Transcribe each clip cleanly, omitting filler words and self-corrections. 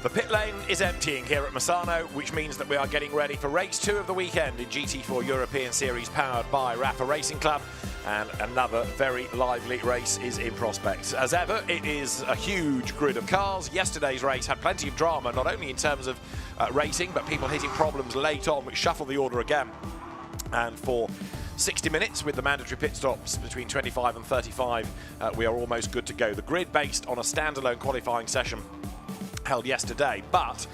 The pit lane is emptying here at Misano, which means that we are getting ready for race 2 of the weekend in GT4 European Series powered by RAFA Racing Club, and another very lively race is in prospect. As ever, it is a huge grid of cars. Yesterday's race had plenty of drama, not only in terms of racing, but people hitting problems late on, which shuffled the order again. And for 60 minutes with the mandatory pit stops between 25 and 35, we are almost good to go. The grid based on a standalone qualifying session held yesterday, but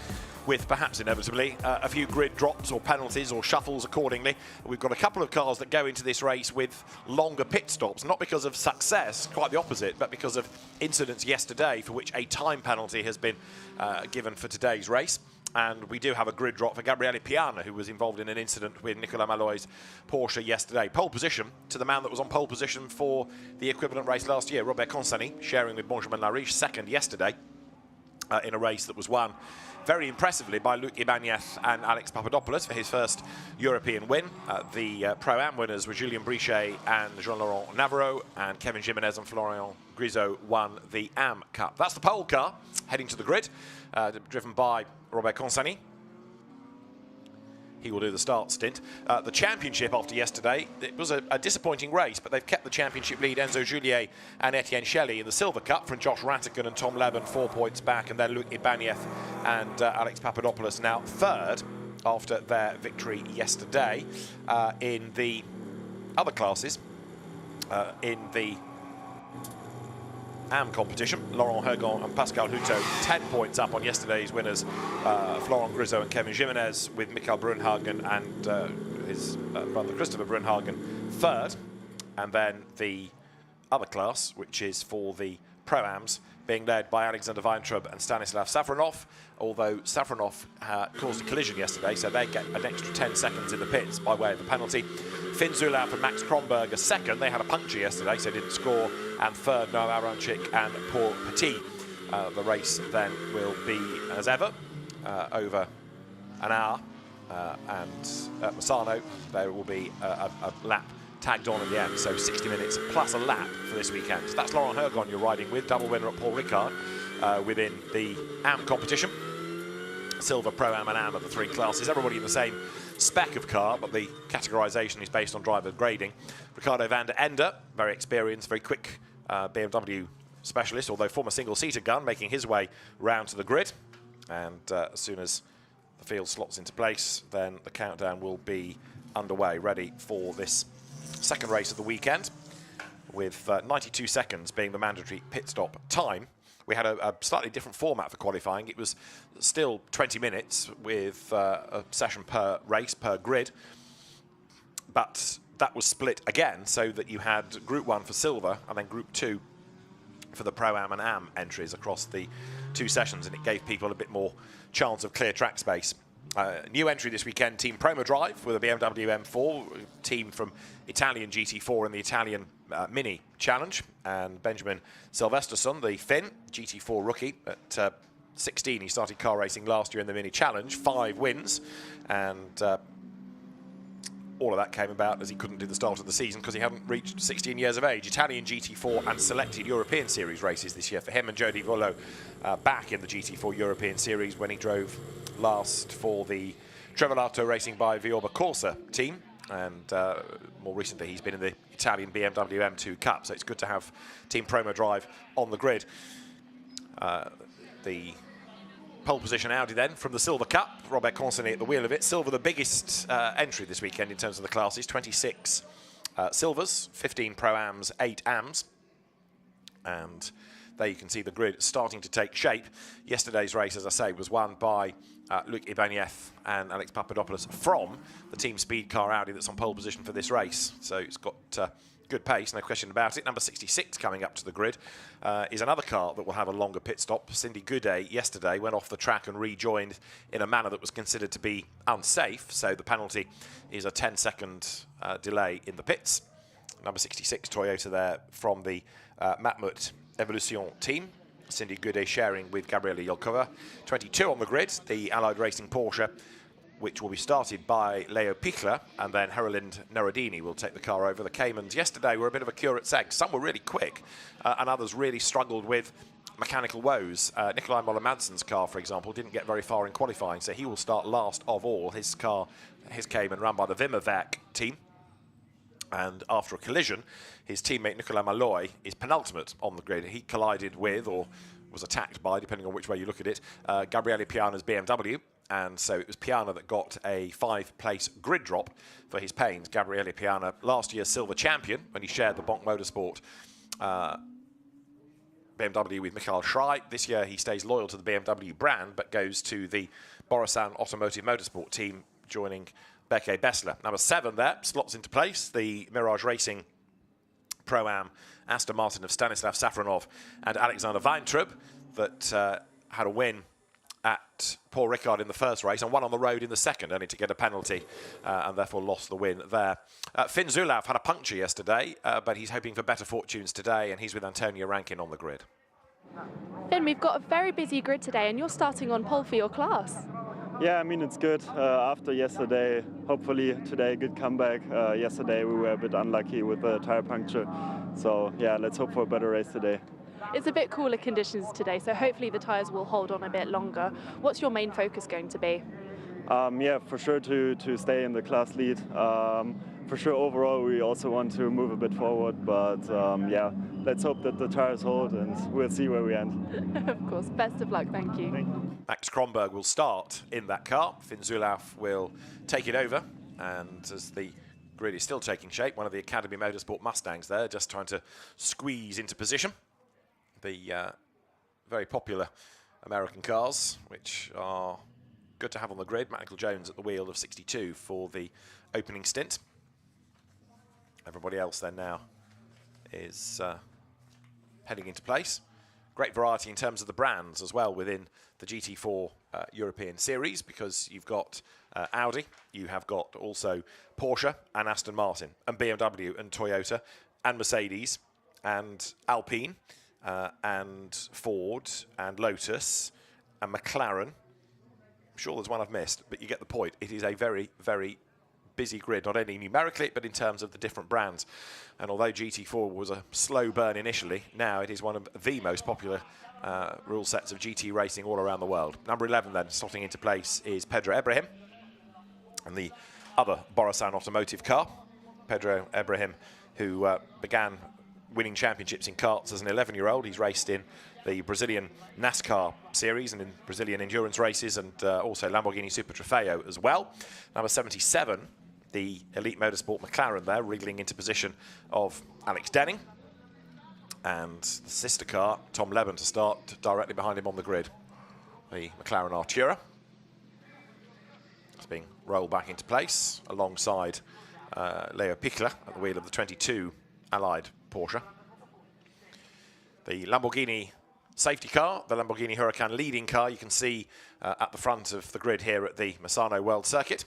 with perhaps inevitably a few grid drops or penalties or shuffles accordingly. We've got a couple of cars that go into this race with longer pit stops, not because of success, quite the opposite, but because of incidents yesterday for which a time penalty has been given for today's race. And we do have a grid drop for Gabriele Piana, who was involved in an incident with Nicolas Malloy's Porsche yesterday. Pole position to the man that was on pole position for the equivalent race last year, Robert Consani, sharing with Benjamin Lariche, second yesterday in a race that was won very impressively by Luc Ibanez and Alex Papadopoulos for his first European win. The Pro-Am winners were Julien Brichet and Jean-Laurent Navarro, and Kevin Jimenez and Florian Grisot won the Am Cup. That's the pole car heading to the grid, driven by Robert Consani. He will do the start stint. The championship after yesterday, it was a disappointing race, but they've kept the championship lead. Enzo Juliet and Etienne Shelley in the Silver Cup from Josh Rattigan and Tom Leben, 4 points back, and then Luc Ibanez and Alex Papadopoulos now third after their victory yesterday. In the other classes, in the Am competition, Laurent Hergon and Pascal Houteau 10 points up on yesterday's winners, Florent Grisot and Kevin Jimenez, with Michael Brunhagen and his brother Christopher Brunhagen third. And then the other class, which is for the Pro-Ams, being led by Alexander Weintraub and Stanislav Safronov, although Safronov caused a collision yesterday, so they get an extra 10 seconds in the pits by way of a penalty. Finn Zulauf and Max Kronberg are second. They had a puncture yesterday, so didn't score. And third, Noam Aronchik and Paul Petit. The race then will be, as ever, over an hour. And at Misano, there will be a lap tagged on at the end, so 60 minutes plus a lap for this weekend. So that's Laurent Hergon you're riding with, double winner at Paul Ricard within the Am competition. Silver, Pro-Am and Am are the 3 classes. Everybody in the same spec of car, but the categorisation is based on driver grading. Ricardo van der Ende, very experienced, very quick BMW specialist, although former single-seater gun, making his way round to the grid. And as soon as the field slots into place, then the countdown will be underway, ready for this second race of the weekend, with 92 seconds being the mandatory pit stop time. We had a slightly different format for qualifying. It was still 20 minutes with a session per race, per grid, but that was split again so that you had Group 1 for silver and then Group 2 for the Pro-Am and Am entries across the 2 sessions, and it gave people a bit more chance of clear track space. New entry this weekend, Team Promo Drive with a BMW M4, team from Italian GT4 and the Italian Mini Challenge. And Benjamin Silvesterson, the Finn GT4 rookie. At 16, he started car racing last year in the Mini Challenge, 5 wins. And all of that came about as he couldn't do the start of the season because he hadn't reached 16 years of age. Italian GT4 and selected European Series races this year for him, and Jody Volo back in the GT4 European Series when he drove last for the Trevolato Racing by Viorba Corsa team, and more recently he's been in the Italian BMW M2 Cup, so it's good to have Team Promo Drive on the grid. The pole position Audi then from the Silver Cup, Robert Consani at the wheel of it. Silver, the biggest entry this weekend in terms of the classes, 26 silvers, 15 Pro-Ams, 8 Ams, and there you can see the grid starting to take shape. Yesterday's race, as I say, was won by Luc Ibanez and Alex Papadopoulos from the Team Speed Car Audi that's on pole position for this race. So it's got good pace, no question about it. Number 66 coming up to the grid is another car that will have a longer pit stop. Cindy Goudet yesterday went off the track and rejoined in a manner that was considered to be unsafe. So the penalty is a 10-second delay in the pits. Number 66 Toyota there from the Matmut Evolution team. Cindy Goudet sharing with Gabriele Yelkova. 22 on the grid, the Allied Racing Porsche, which will be started by Leo Pichler, and then Heralind Nerodini will take the car over. The Caymans yesterday were a bit of a curate's egg. Some were really quick, and others really struggled with mechanical woes. Nikolai Moller-Madsen's car, for example, didn't get very far in qualifying, so he will start last of all. His car, his Cayman, run by the Wimmerwerk team. And after a collision, his teammate Nicolas Malloy is penultimate on the grid. He collided with, or was attacked by, depending on which way you look at it, Gabriele Piana's BMW. And so it was Piana that got a 5-place grid drop for his pains. Gabriele Piana, last year's silver champion, when he shared the Bonk Motorsport BMW with Michael Schrei. This year he stays loyal to the BMW brand, but goes to the Borissan Automotive Motorsport team, joining Beke Bessler. Number 7 there, slots into place. The Mirage Racing Pro-Am Aston Martin of Stanislav Safronov and Alexander Weintraub that had a win at Paul Ricard in the first race and won on the road in the second, only to get a penalty and therefore lost the win there. Finn Zulauf had a puncture yesterday, but he's hoping for better fortunes today, and he's with Antonio Rankin on the grid. Finn, we've got a very busy grid today, and you're starting on pole for your class. Yeah, I mean, it's good. After yesterday, hopefully today, good comeback. Yesterday we were a bit unlucky with the tire puncture. So yeah, let's hope for a better race today. It's a bit cooler conditions today, so hopefully the tyres will hold on a bit longer. What's your main focus going to be? Yeah, for sure to stay in the class lead. For sure overall we also want to move a bit forward, but yeah, let's hope that the tyres hold and we'll see where we end. Of course, best of luck, thank you. Max Kronberg will start in that car. Finn Zulauf will take it over, and as the grid is still taking shape, one of the Academy Motorsport Mustangs there, just trying to squeeze into position. The very popular American cars, which are good to have on the grid. Michael Jones at the wheel of 62 for the opening stint. Everybody else then now is heading into place. Great variety in terms of the brands as well within the GT4 European Series, because you've got Audi, you have got also Porsche and Aston Martin and BMW and Toyota and Mercedes and Alpine and Ford and Lotus and McLaren. I'm sure there's one I've missed, but you get the point. It is a very, very busy grid, not only numerically, but in terms of the different brands. And although GT4 was a slow burn initially, now it is one of the most popular rule sets of GT racing all around the world. Number 11 then, slotting into place, is Pedro Ibrahim, and the other Borissan automotive car. Pedro Ibrahim, who began winning championships in karts as an 11-year-old. He's raced in the Brazilian NASCAR series and in Brazilian endurance races, and also Lamborghini Super Trofeo as well. Number 77, the Elite Motorsport McLaren there, wriggling into position of Alex Denning. And the sister car, Tom Leben, to start directly behind him on the grid. The McLaren Artura. It's being rolled back into place alongside Leo Pichler at the wheel of the 22 Allied Porsche. The Lamborghini safety car, the Lamborghini Huracan leading car, you can see at the front of the grid here at the Misano World Circuit.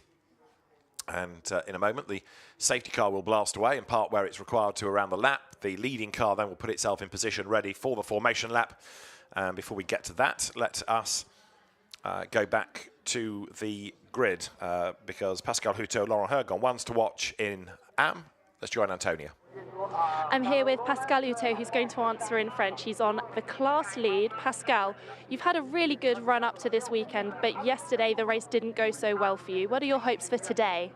And in a moment, the safety car will blast away and park where it's required to around the lap. The leading car then will put itself in position ready for the formation lap. And before we get to that, let us go back to the grid because Pascal Houteau, Laurent Hergon, one's to watch in Am. Let's join Antonia. I'm here with Pascal Houteau, who's going to answer in French. He's on the class lead. Pascal, you've had a really good run up to this weekend, but yesterday the race didn't go so well for you. What are your hopes for today?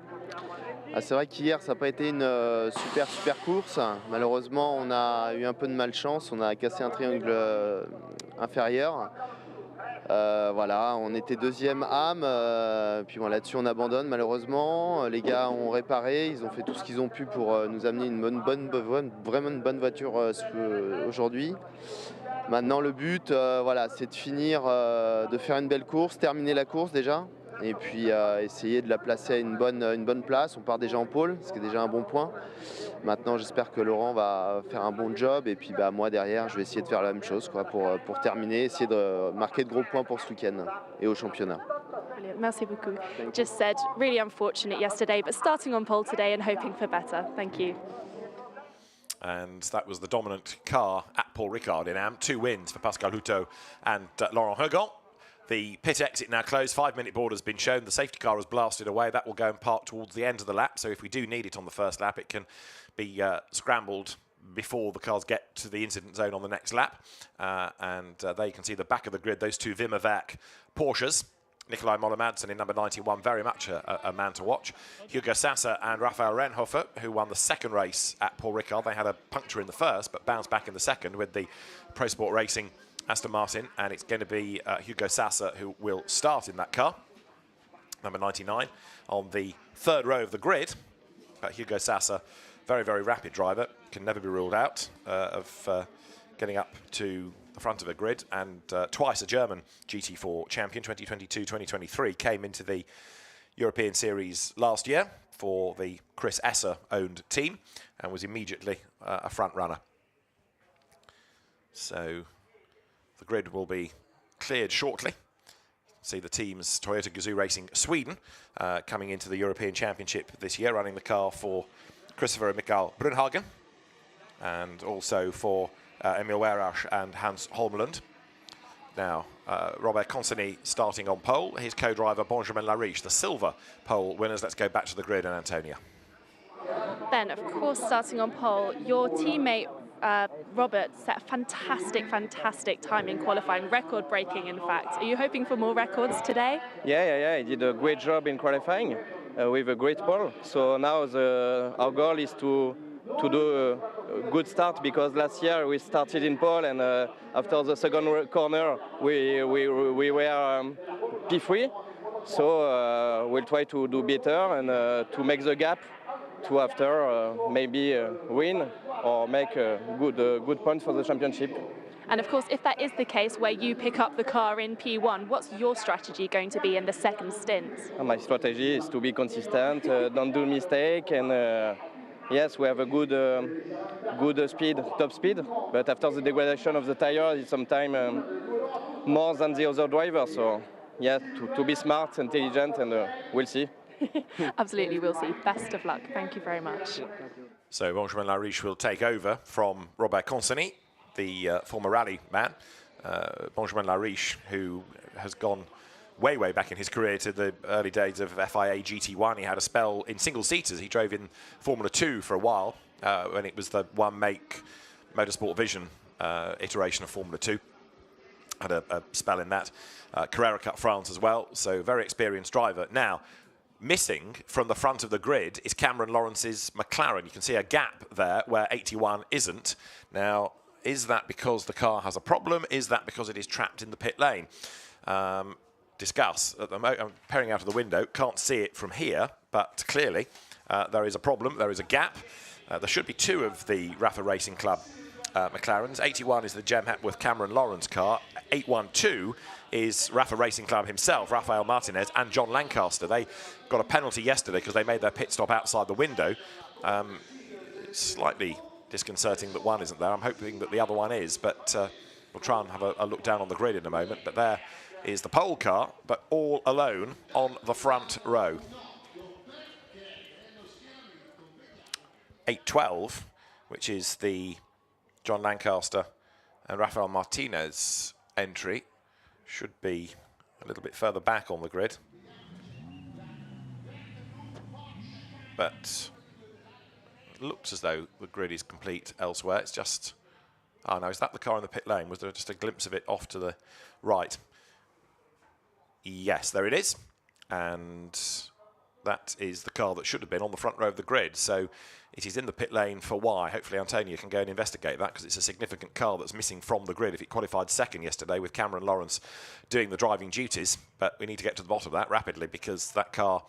C'est vrai qu'hier, ça n'a pas été une super course. Malheureusement, on a eu un peu de malchance. On a cassé un triangle inférieur. Voilà, on était deuxième âme, puis bon, là-dessus on abandonne malheureusement. Les gars ont réparé, ils ont fait tout ce qu'ils ont pu pour nous amener vraiment une bonne voiture aujourd'hui. Maintenant le but, voilà, c'est de finir, de faire une belle course, terminer la course déjà, et puis essayer de la placer à une bonne place. On part déjà en pole, ce qui est déjà un bon point. Maintenant, j'espère que Laurent va faire un bon job, et puis moi derrière, je vais essayer de faire la même chose quoi, pour terminer, essayer de marquer de gros points pour ce week-end et au championnat. Brilliant. Merci beaucoup. Just said, really unfortunate yesterday, but starting on pole today and hoping for better. Thank you. And that was the dominant car at Paul Ricard in Am. 2 wins for Pascal Houteau and Laurent Hergon. The pit exit now closed, 5-minute board has been shown. The safety car has blasted away. That will go and park towards the end of the lap. So if we do need it on the first lap, it can be scrambled before the cars get to the incident zone on the next lap. And there you can see the back of the grid, those two Wimmerwerk Porsches. Nikolai Moller-Madsen in number 91, very much a man to watch. Hugo Sasser and Raphael Renhofer, who won the second race at Paul Ricard. They had a puncture in the first, but bounced back in the second with the Pro Sport Racing Aston Martin. And it's going to be Hugo Sasser who will start in that car, number 99, on the third row of the grid. But Hugo Sasser, very, very rapid driver, can never be ruled out of getting up to the front of a grid, and twice a German GT4 champion, 2022-2023, came into the European Series last year for the Chris Esser-owned team and was immediately a front runner. So the grid will be cleared shortly. See the teams Toyota Gazoo Racing Sweden coming into the European Championship this year, running the car for Christopher and Mikael Brunhagen, and also for Emil Werasch and Hans Holmlund. Now, Robert Consony starting on pole, his co-driver Benjamin Lariche, the silver pole winners. Let's go back to the grid and Antonia. Ben, of course, starting on pole, your teammate Robert set a fantastic time in qualifying, record-breaking in fact. Are you hoping for more records today? Yeah, he did a great job in qualifying with a great pole. So now our goal is to do a good start, because last year we started in pole, and after the second corner we were P3. So we'll try to do better and to make the gap to after maybe win or make good points for the championship. And of course, if that is the case, where you pick up the car in P1, what's your strategy going to be in the second stint? My strategy is to be consistent, don't do mistake, and yes, we have a good speed, top speed, but after the degradation of the tire, it's sometimes more than the other drivers. So, yeah, to be smart, intelligent, and we'll see. Absolutely, we'll see. Best of luck. Thank you very much. So Benjamin Lariche will take over from Robert Consony, the former rally man. Benjamin Lariche, who has gone way back in his career to the early days of FIA GT1. He had a spell in single-seaters. He drove in Formula 2 for a while, when it was the one-make Motorsport Vision iteration of Formula 2. Had a spell in that. Carrera Cup France as well, so very experienced driver. Now, missing from the front of the grid is Cameron Lawrence's McLaren. You can see a gap there where 81 isn't. Now, is that because the car has a problem? Is that because it is trapped in the pit lane? Discuss. At the moment, I'm peering out of the window, can't see it from here, but clearly there is a problem, there is a gap. There should be two of the RAFA Racing Club McLarens. 81 is the Jem Hepworth Cameron Lawrence car. 812 is RAFA Racing Club himself, Rafael Martinez and John Lancaster. They got a penalty yesterday because they made their pit stop outside the window. It's slightly disconcerting that one isn't there. I'm hoping that the other one is, but we'll try and have a look down on the grid in a moment. But there is the pole car, but all alone on the front row. 812, which is the John Lancaster and Rafael Martinez entry, should be a little bit further back on the grid. But it looks as though the grid is complete elsewhere. It's just, oh no, is that the car in the pit lane? Was there just a glimpse of it off to the right? Yes, there it is. And that is the car that should have been on the front row of the grid. So it is in the pit lane for why. Hopefully Antonia can go and investigate that, because it's a significant car that's missing from the grid if it qualified second yesterday with Cameron Lawrence doing the driving duties. But we need to get to the bottom of that rapidly, because that car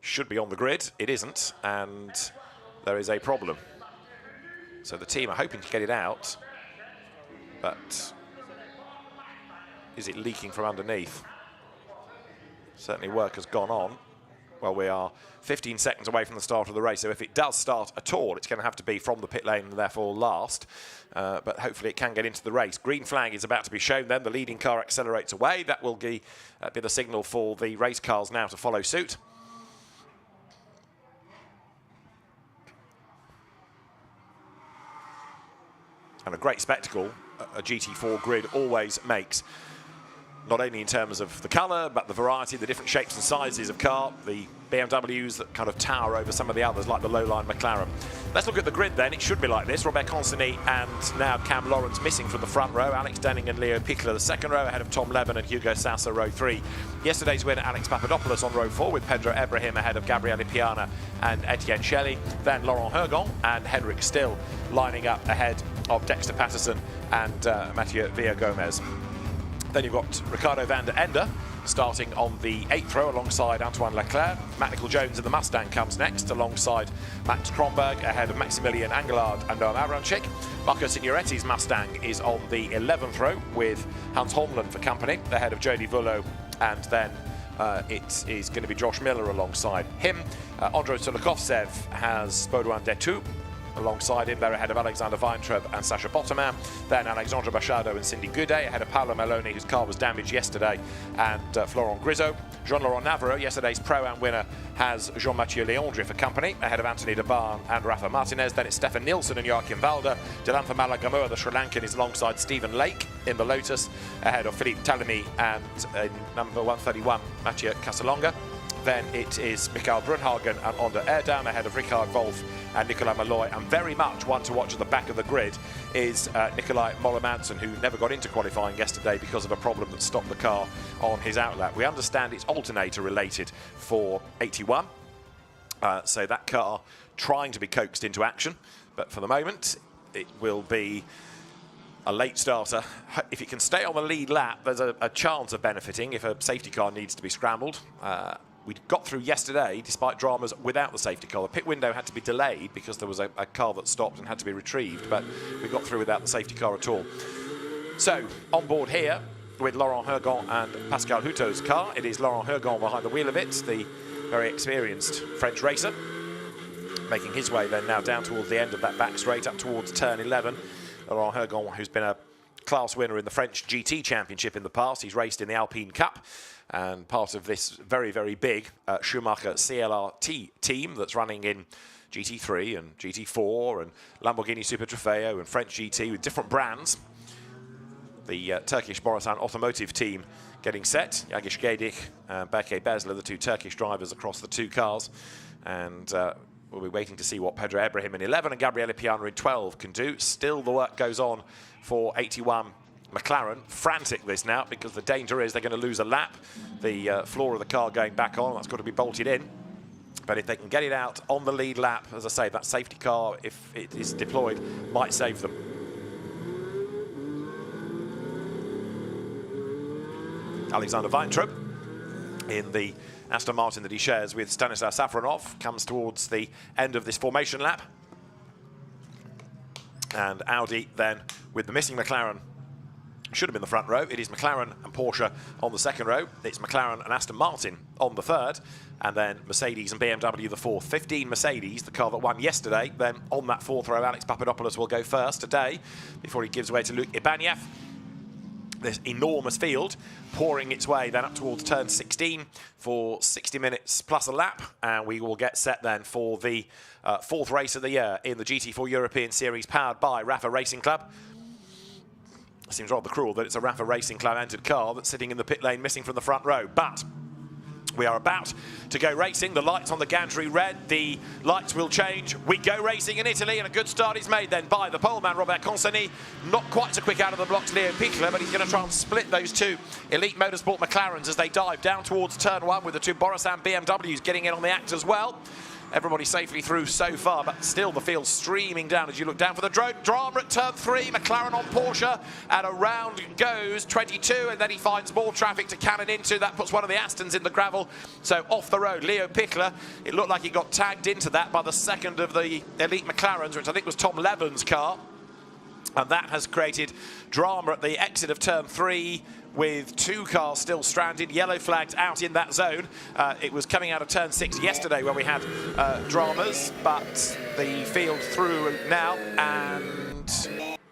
should be on the grid. It isn't, and there is a problem. So the team are hoping to get it out, but is it leaking from underneath? Certainly work has gone on. Well, we are 15 seconds away from the start of the race, so if it does start at all, it's going to have to be from the pit lane and therefore last. But hopefully it can get into the race. Green flag is about to be shown then. The leading car accelerates away. That will be the signal for the race cars now to follow suit. And a great spectacle a GT4 grid always makes. Not only in terms of the colour, but the variety, the different shapes and sizes of car, the BMWs that kind of tower over some of the others, like the low-line McLaren. Let's look at the grid then. It should be like this. Robert Consonny and now Cam Lawrence missing from the front row. Alex Denning and Leo Pichler the second row, ahead of Tom Levin and Hugo Sassa, row 3. Yesterday's winner, Alex Papadopoulos, on row 4, with Pedro Ibrahim ahead of Gabriele Piana and Etienne Shelley. Then Laurent Hergon and Henrik Still lining up ahead of Dexter Patterson and Mathieu Villa-Gomez. Then you've got Ricardo van der Ende starting on the 8th row alongside Antoine Leclerc. Matt Nicol-Jones in the Mustang comes next alongside Max Kronberg ahead of Maximilian Angelard and Noam Avrancik. Marco Signoretti's Mustang is on the 11th row with Hans Holmlund for company ahead of Jody Vullo, and then it is going to be Josh Miller alongside him. Andrei Solokovtsev has Baudouin Detu alongside him. They're ahead of Alexander Weintraub and Sacha Bottoman. Then Alexandre Bachado and Cindy Goudet ahead of Paolo Maloney, whose car was damaged yesterday, and Florent Grisot. Jean-Laurent Navarro, yesterday's Pro-Am winner, has Jean-Mathieu Leandri for company, ahead of Anthony de Barn and Rafa Martinez. Then it's Stefan Nielsen and Joachim Valder. Dylan Famala-Gamoa, the Sri Lankan, is alongside Stephen Lake in the Lotus, ahead of Philippe Talamy and number 131, Mathieu Casalonga. Then it is Mikael Brunhagen and Onder Erdam ahead of Richard Wolf and Nicolai Malloy. And very much one to watch at the back of the grid is Nicolai Moller-Madsen, who never got into qualifying yesterday because of a problem that stopped the car on his outlet. We understand it's alternator related for 81. So that car trying to be coaxed into action. But for the moment, it will be a late starter. If it can stay on the lead lap, there's a chance of benefiting if a safety car needs to be scrambled. We got through yesterday despite dramas without the safety car. The pit window had to be delayed because there was a car that stopped and had to be retrieved, but we got through without the safety car at all. So on board here with Laurent Hergon and Pascal Houteau's car, it is Laurent Hergon behind the wheel of it, the very experienced French racer, making his way then now down towards the end of that back straight up towards turn 11. Laurent Hergon, who's been a class winner in the French GT Championship in the past. He's raced in the Alpine Cup and part of this very, very big Schumacher CLRT team that's running in GT3 and GT4 and Lamborghini Super Trofeo and French GT with different brands. The Turkish Borasan Automotive team getting set. Yagish Gedik and Berke Bezler, the two Turkish drivers across the two cars. And we'll be waiting to see what Pedro Ibrahim in 11 and Gabriele Piana in 12 can do. Still the work goes on for 81 McLaren. Frantic this now because the danger is they're going to lose a lap. The floor of the car going back on, that's got to be bolted in. But if they can get it out on the lead lap, as I say, that safety car, if it is deployed, might save them. Alexander Weintraub in the Aston Martin that he shares with Stanislav Safronov comes towards the end of this formation lap. And Audi then with the missing McLaren should have been the front row. It is McLaren and Porsche on the second row. It's McLaren and Aston Martin on the third. And then Mercedes and BMW the fourth. 15 Mercedes, the car that won yesterday. Then on that fourth row, Alex Papadopoulos will go first today before he gives way to Luc Ibanez. This enormous field pouring its way then up towards turn 16 for 60 minutes plus a lap. And we will get set then for the fourth race of the year in the GT4 European Series powered by RAFA Racing Club. It seems rather cruel that it's a RAFA Racing Club entered car that's sitting in the pit lane missing from the front row. But we are about to go racing. The lights on the gantry red. The lights will change. We go racing in Italy, and a good start is made then by the poleman, Robert Consonny. Not quite so quick out of the blocks, Leo Pichler, but he's going to try and split those two Elite Motorsport McLarens as they dive down towards turn 1 with the two Borasan BMWs getting in on the act as well. Everybody safely through so far, but still the field streaming down as you look down for the drama at turn 3. McLaren on Porsche, and around goes 22, and then he finds more traffic to cannon into. That puts one of the Astons in the gravel. So off the road, Leo Pichler. It looked like he got tagged into that by the second of the Elite McLarens, which I think was Tom Levin's car. And that has created drama at the exit of turn 3. With two cars still stranded, yellow flags out in that zone. It was coming out of turn 6 yesterday when we had dramas, but the field through now, and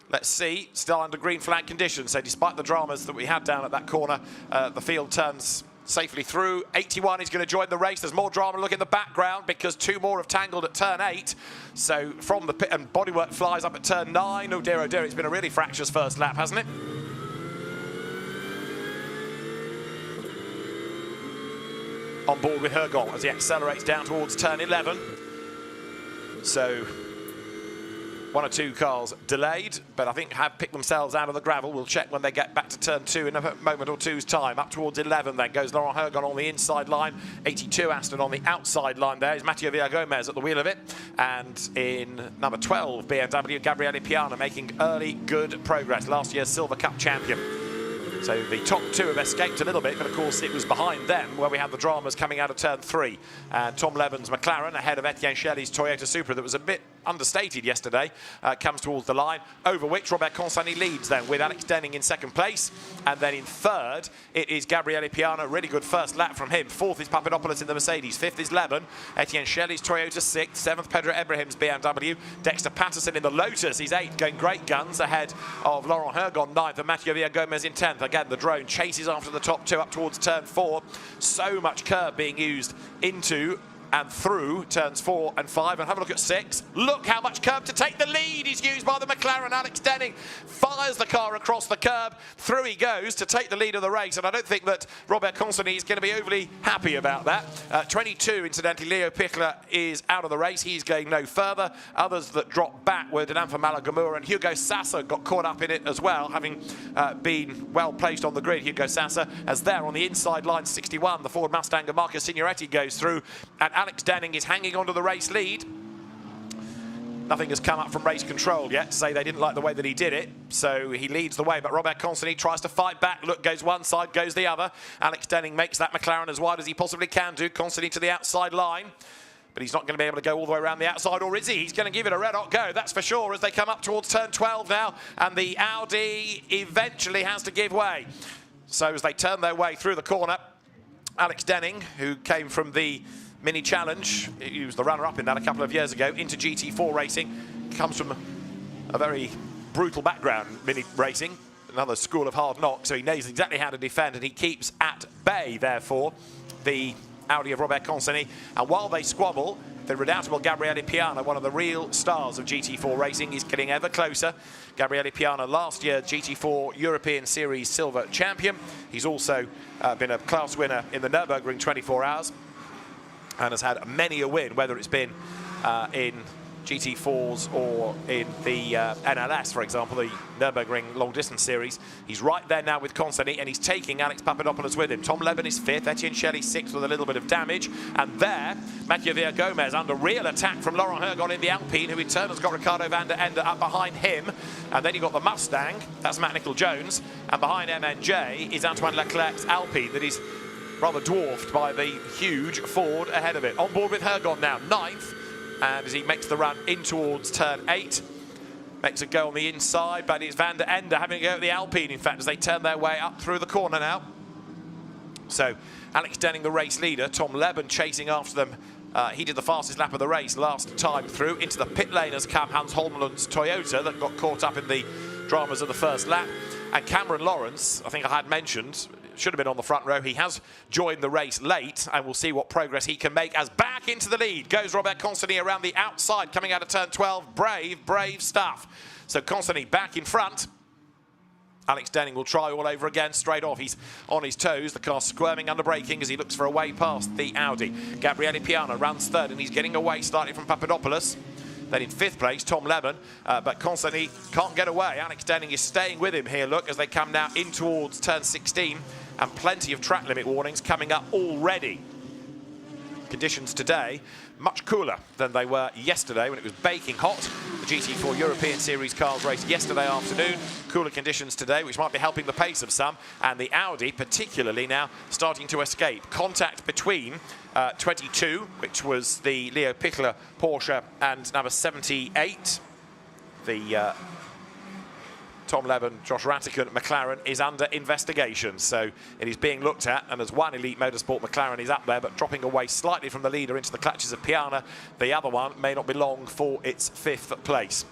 let's see, still under green flag conditions. So despite the dramas that we had down at that corner, the field turns safely through. 81 is going to join the race. There's more drama. Look in the background because two more have tangled at turn 8. So from the pit, and bodywork flies up at turn 9. Oh dear, it's been a really fractious first lap, hasn't it? on board with Hergon as he accelerates down towards turn 11. So 1 or 2 cars delayed, but I think have picked themselves out of the gravel. We'll check when they get back to turn 2 in a moment or two's time. Up towards 11 then goes Laurent Hergon on the inside line. 82 Aston on the outside line there is Mathieu Villagomez at the wheel of it. And in number 12 BMW, Gabriele Piana making early good progress. Last year's Silver Cup champion. So the top 2 have escaped a little bit, but of course it was behind them where we had the dramas coming out of turn 3. And Tom Leven's McLaren ahead of Etienne Shelley's Toyota Supra that was a bit understated yesterday, comes towards the line, over which Robert Consani leads then with Alex Denning in 2nd place. And then in 3rd, it is Gabriele Piana, really good first lap from him. 4th is Papadopoulos in the Mercedes, 5th is Leven, Etienne Shelley's Toyota 6th, 7th Pedro Ibrahim's BMW, Dexter Patterson in the Lotus, he's 8th, going great guns ahead of Laurent Hergon 9th and Mathieu Villagomez in 10th. Again, the drone chases after the top 2 up towards turn 4. So much curb being used into and through turns 4 and 5. And have a look at 6. Look how much curb to take the lead is used by the McLaren. Alex Denning fires the car across the curb. Through he goes to take the lead of the race. And I don't think that Robert Consani is going to be overly happy about that. 22, incidentally, Leo Pichler is out of the race. He's going no further. Others that dropped back were Dananfa Malagamura and Hugo Sassa got caught up in it as well, having been well placed on the grid. Hugo Sassa, as there on the inside line, 61, the Ford Mustang of Marco Signoretti goes through. And Alex Denning is hanging onto the race lead. Nothing has come up from race control yet to say they didn't like the way that he did it, so he leads the way, but Robert Consani tries to fight back. Look, goes one side, goes the other. Alex Denning makes that McLaren as wide as he possibly can do. Consani to the outside line, but he's not going to be able to go all the way around the outside, or is he? He's going to give it a red-hot go, that's for sure, as they come up towards turn 12 now, and the Audi eventually has to give way. So as they turn their way through the corner, Alex Denning, who came from the Mini Challenge, he was the runner-up in that a couple of years ago, into GT4 racing, comes from a very brutal background, Mini racing, another school of hard knocks, so he knows exactly how to defend, and he keeps at bay, therefore, the Audi of Robert Consani. And while they squabble, the redoubtable Gabriele Piana, one of the real stars of GT4 racing, is getting ever closer. Gabriele Piana, last year GT4 European Series Silver champion. He's also been a class winner in the Nürburgring 24 Hours. And has had many a win, whether it's been in GT4s or in the NLS, for example, the Nürburgring Long Distance Series. He's right there now with Consani, and he's taking Alex Papadopoulos with him. Tom Leven is 5th, Etienne Shelley 6th with a little bit of damage. And there, Mathieu Villagomez under real attack from Laurent Hergon in the Alpine, who in turn has got Ricardo van der Ende up behind him. And then you've got the Mustang, that's Matt Nicol-Jones. And behind MNJ is Antoine Leclerc's Alpine that is rather dwarfed by the huge Ford ahead of it. On board with Hergon now, 9th, and as he makes the run in towards turn 8, makes a go on the inside, but it's Van der Ende having a go at the Alpine, in fact, as they turn their way up through the corner now. So Alex Denning, the race leader, Tom Leven chasing after them. He did the fastest lap of the race last time through. Into the pit lane has come Hans Holmlund's Toyota that got caught up in the dramas of the first lap. And Cameron Lawrence, I think I had mentioned, should have been on the front row. He has joined the race late, and we'll see what progress he can make as back into the lead goes Robert Consani around the outside, coming out of turn 12. Brave, brave stuff. So Consani back in front. Alex Denning will try all over again straight off. He's on his toes. The car squirming under braking as he looks for a way past the Audi. Gabriele Piana runs 3rd, and he's getting away starting from Papadopoulos. Then in 5th place, Tom Leven, but Consani can't get away. Alex Denning is staying with him here, look, as they come now in towards turn 16, and plenty of track limit warnings coming up already. Conditions today much cooler than they were yesterday when it was baking hot. The GT4 European Series cars raced yesterday afternoon. Cooler conditions today, which might be helping the pace of some, and the Audi particularly now starting to escape. Contact between 22, which was the Leo Pichler Porsche, and number 78, the Tom Leven, Josh Rattican McLaren, is under investigation. So it is being looked at, and as one Elite Motorsport McLaren is up there, but dropping away slightly from the leader into the clutches of Piana. The other one may not be long for its 5th place.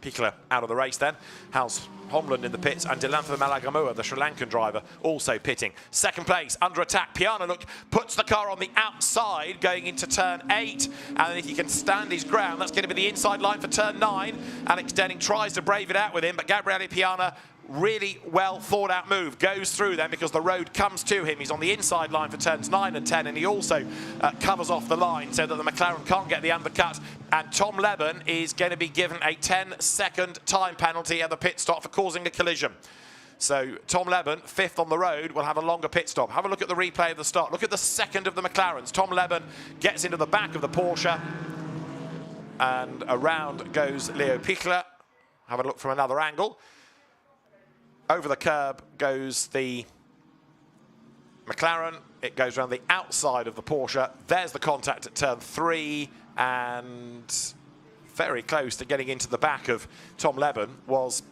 Pichler out of the race then. Hans Holmlund in the pits, and Dilanfa Malagamua, the Sri Lankan driver, also pitting. 2nd place, under attack. Piana, look, puts the car on the outside going into turn 8, and if he can stand his ground, that's going to be the inside line for turn 9. Alex Denning tries to brave it out with him, but Gabriele Piana really well thought out move. Goes through then because the road comes to him. He's on the inside line for turns 9 and 10, and he also covers off the line so that the McLaren can't get the undercut. And Tom Leben is going to be given a 10-second time penalty at the pit stop for causing a collision. So Tom Leben, 5th on the road, will have a longer pit stop. Have a look at the replay of the start. Look at the second of the McLarens. Tom Leben gets into the back of the Porsche, and around goes Leo Pichler. Have a look from another angle. Over the curb goes the McLaren. It goes around the outside of the Porsche. There's the contact at turn 3, and very close to getting into the back of Tom Leben was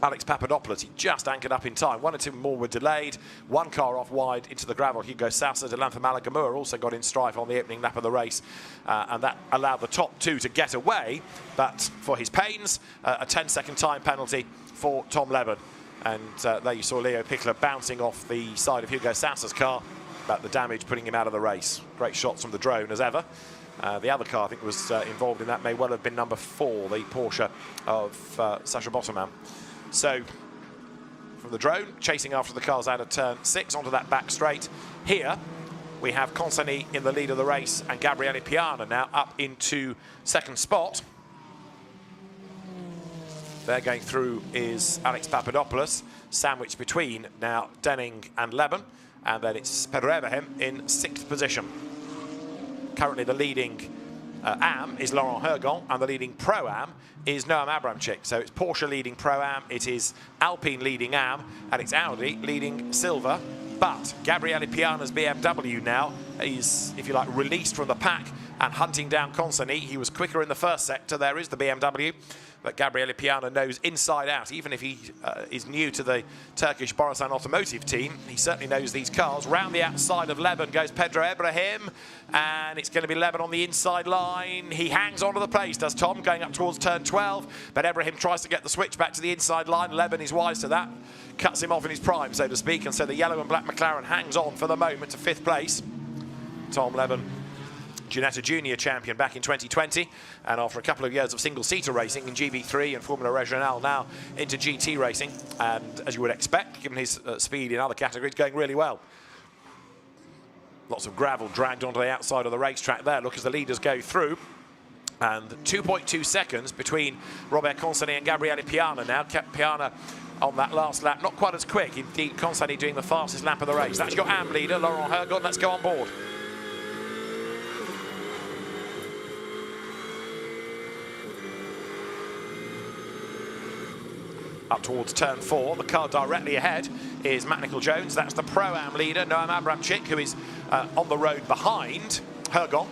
Alex Papadopoulos. He just anchored up in time. 1 or 2 more were delayed. 1 car off wide into the gravel. Hugo Sassa de Lanfa also got in strife on the opening lap of the race, and that allowed the top 2 to get away. But for his pains, a 10-second time penalty for Tom Leben. And there you saw Leo Pichler bouncing off the side of Hugo Sassa's car, but the damage putting him out of the race. Great shots from the drone as ever. The other car I think was involved in that may well have been number 4, the Porsche of Sacha Botterman. So, from the drone, chasing after the cars out of turn 6 onto that back straight. Here, we have Consani in the lead of the race, and Gabriele Piana now up into 2nd spot. There going through is Alex Papadopoulos, sandwiched between now Denning and Leben, and then it's Pedro Ibrahim in 6th position. Currently the leading AM is Laurent Hergon, and the leading Pro-Am is Noam Abramczyk. So it's Porsche leading Pro-Am, it is Alpine leading AM, and it's Audi leading Silver. But Gabriele Piana's BMW now is, if you like, released from the pack and hunting down Consani. He was quicker in the first sector. There is the BMW that Gabriele Piana knows inside out. Even if he is new to the Turkish Borusan Automotive team, he certainly knows these cars. Round the outside of Leben goes Pedro Ibrahim, and it's going to be Leben on the inside line. He hangs onto the pace, does Tom, going up towards turn 12, but Ibrahim tries to get the switch back to the inside line. Leben is wise to that, cuts him off in his prime, so to speak, and so the yellow and black McLaren hangs on for the moment to 5th place. Tom Leben, Ginetta Junior champion back in 2020, and after a couple of years of single-seater racing in GB3 and Formula Regional, now into GT racing, and as you would expect, given his speed in other categories, going really well. Lots of gravel dragged onto the outside of the racetrack there. Look as the leaders go through, and 2.2 seconds between Robert Consani and Gabriele Piana now. Kept Piana on that last lap, not quite as quick. Indeed, Consani doing the fastest lap of the race. That's your AM leader, Laurent Hergon. Let's go on board. Up towards turn 4, the car directly ahead is Matt Nicol-Jones. That's the Pro-Am leader, Noam Abramczyk, who is on the road behind Hergon.